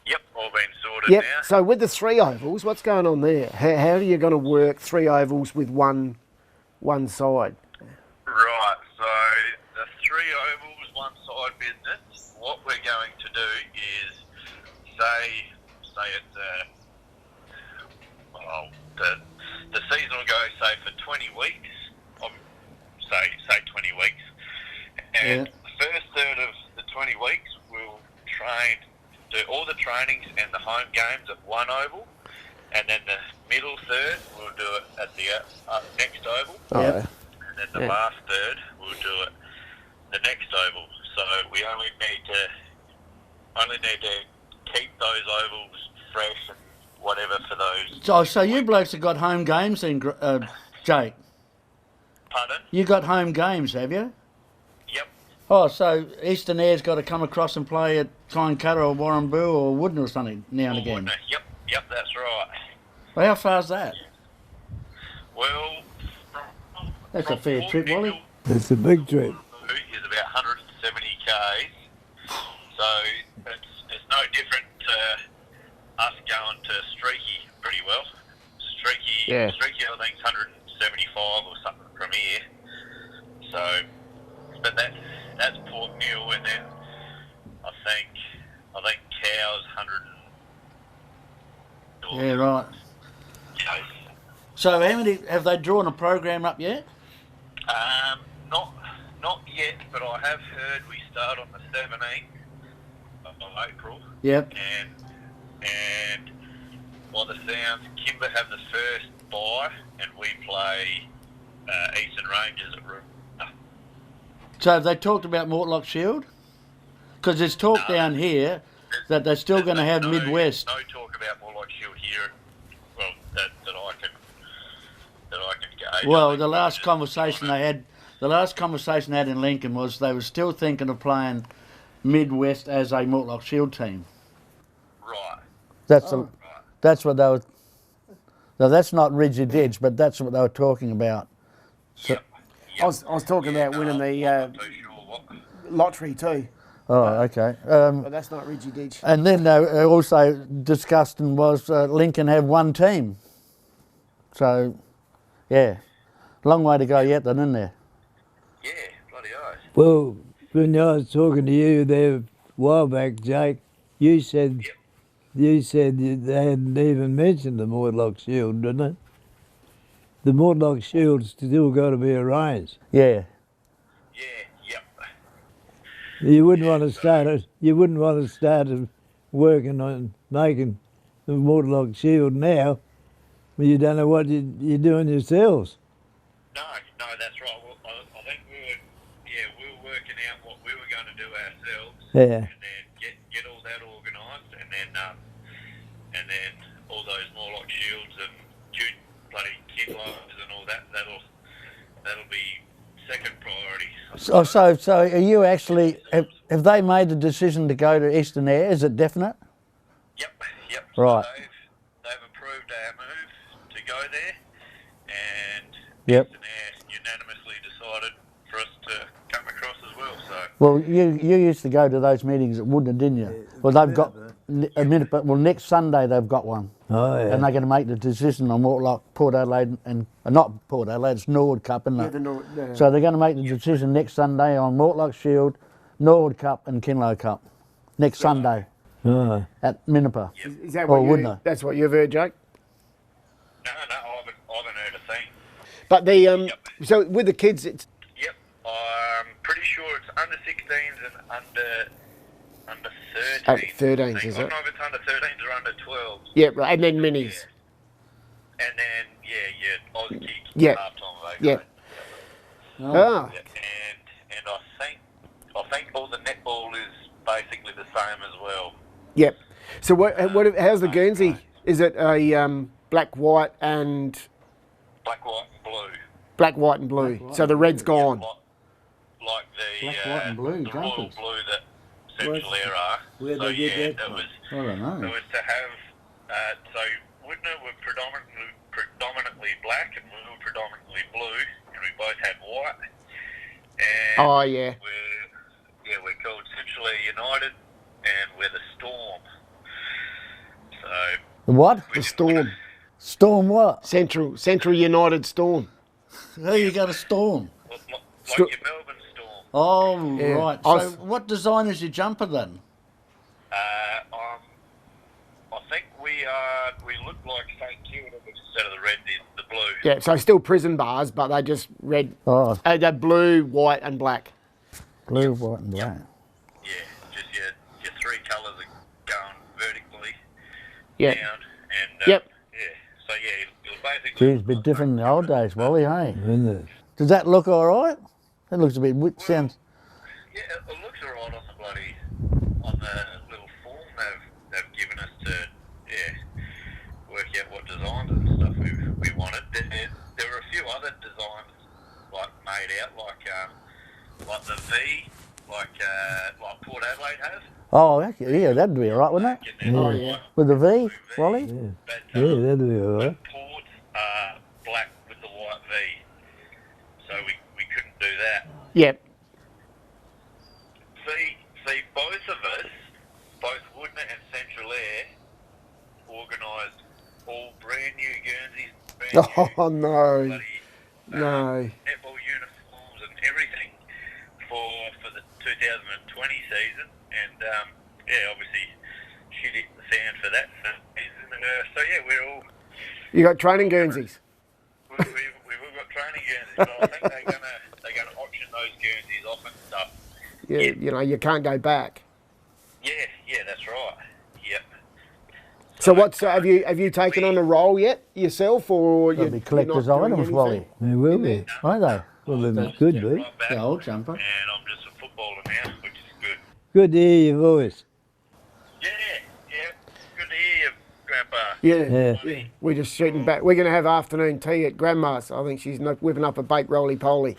Yep, all been sorted Yep. now. So with the 3 ovals, what's going on there? How are you going to work 3 ovals with one side? Right, so the 3 ovals, one side business, what we're going to do is say it's the season will go, say, for 20 weeks, say 20 weeks, and the first third of the 20 weeks we'll do all the trainings and the home games at one oval, and then the middle third we'll do it at the next oval, Yep. and then the last third we'll do it the next oval. So we only need to keep those ovals fresh and whatever for those. So you blokes have got home games then, Jake? Pardon? You got home games, have you? Yep. Oh, so Eastern Air's got to come across and play at Tyne-Cutter or Warrnambool or Wooden or something now and again. Yep, that's right. Well, how far's that? Well, That's a fair trip, Wally. It's a big trip. Is about 170 k's, so it's no different to us going to Streaky pretty well. Streaky, I think, is 175 or something from here. So, but that's Port Newell, and then I think Cow's 100. Yeah, right. So how many, have they drawn a program up yet? Not yet, but I have heard we start on the 17th of April. Yep. And by the sounds, Kimber have the first bye, and we play Eastern Rangers at Rook. So have they talked about Mortlock Shield? Because there's talk down here that they're still going to have Midwest. No talk about Mortlock Shield here. Well, that I can gauge. Well, the last conversation they had in Lincoln was they were still thinking of playing Midwest as a Mortlock Shield team. Right. That's what they were. No, that's not rigid edge, but that's what they were talking about. So, Yep. I was talking about winning the I'm not too sure what. lottery too, oh, okay. but that's not Ridgy Ditch. And then they also discussed and was Lincoln have one team. So, yeah, long way to go yet, then, isn't there? Yeah, bloody oath. Well, when I was talking to you there a while back, Jake, you said they hadn't even mentioned the Mortlock Shield, didn't it? The Mortlock Shield's still got to be arranged. Yeah. Yep. You wouldn't want to start it. You wouldn't want to start working on making the Mortlock Shield now. When you don't know what you're doing yourselves. No, that's right. Well, I think we were working out what we were going to do ourselves. Yeah. And then and then all those Morlock shields and bloody Kinlows and all that. That'll be second priority. So are you actually, have they made the decision to go to Eastern Eyre? Is it definite? Yep. Right. So they've approved our move to go there, and Yep. Eastern Eyre unanimously decided for us to come across as well. So Well, you used to go to those meetings at Woodner, didn't you? Well, they've got a minute, but well, next Sunday they've got one. Oh, yeah. And they're going to make the decision on Mortlock, Port Adelaide, and not Port Adelaide, it's Norwood Cup, isn't it? So they're going to make the decision next Sunday on Mortlock Shield, Norwood Cup, and Kinlow Cup. Next Sunday Oh. at Minnipa. Is that Or what Woodner. that's what you've heard, Jake? no, I haven't heard a thing. But the so with the kids, it's Yep, I'm pretty sure it's under 16s and under 13s. 13s, is I don't it? know if it's under 13s or under 12s. Yeah, right, and then minis. And then yeah, Oz kick Yeah. halftime. Yeah. Ah, And I think all the netball is basically the same as well. yep. So how's the Guernsey? Is it a black, white, and Black, white, and blue. black, white, and blue? Black, white, So the red's gone. Like the Black, white and blue the royal jumpers. blue that Central Air are. Where'd So they get yeah, that that from? was I don't it know. was to have so Woodner were predominantly black and we were predominantly blue, and we both had white. And Oh yeah. we're called Central Air United, and we're the Storm. So The what? The Storm. Storm what? Central United Storm. Who you got a Storm? like Sto- your Melbourne Storm. Oh, Yeah. right. I So was- what design is your jumper then? I think we look like St Kilda, but instead of the red, the blue. Yeah, so still prison bars, but they just red. Oh, They're blue, white, and black. blue, white and black. Yeah, just your three colours are going vertically Yeah. down, and Yep. yeah. So yeah, it'll basically. Geez, a bit different in the old days, Wally, hey? Isn't it? Does that look all right? That looks a bit, sounds, Yeah, it looks alright on the little form they've given us to work out what designs and stuff we wanted. There were a few other designs like made out like the V, like Port Adelaide has. oh, yeah, that'd be all right, wouldn't it? And then Oh, like yeah. With the V, Wally? Yeah. But, Yeah, that'd be all right. Ports are black with the white V, so we couldn't do that. Yep. See, both of us, both Woodner and Central Air, organised all brand new Guernseys, brand new Oh no. bloody, No. netball uniforms and everything for the 2020 season, and obviously shit hit the fan for that season. So yeah, we're all You got training Guernseys. we've all got training Guernseys, but I think they're gonna auction those Guernseys off and stuff. Yeah, you know, you can't go back. Yeah, that's right. Yep. So what's have you taken on a role yet yourself, or They'll you're be collector's not doing items, anything? Wally. They will be. Aren't they? Well, they could be. Right back, The old jumper. and I'm just a footballer now, which is good. Good to hear your voice. Yeah. Good to hear you, Grandpa. Yeah. Yeah. We're just shooting back. We're going to have afternoon tea at Grandma's. I think she's whipping up a baked roly-poly.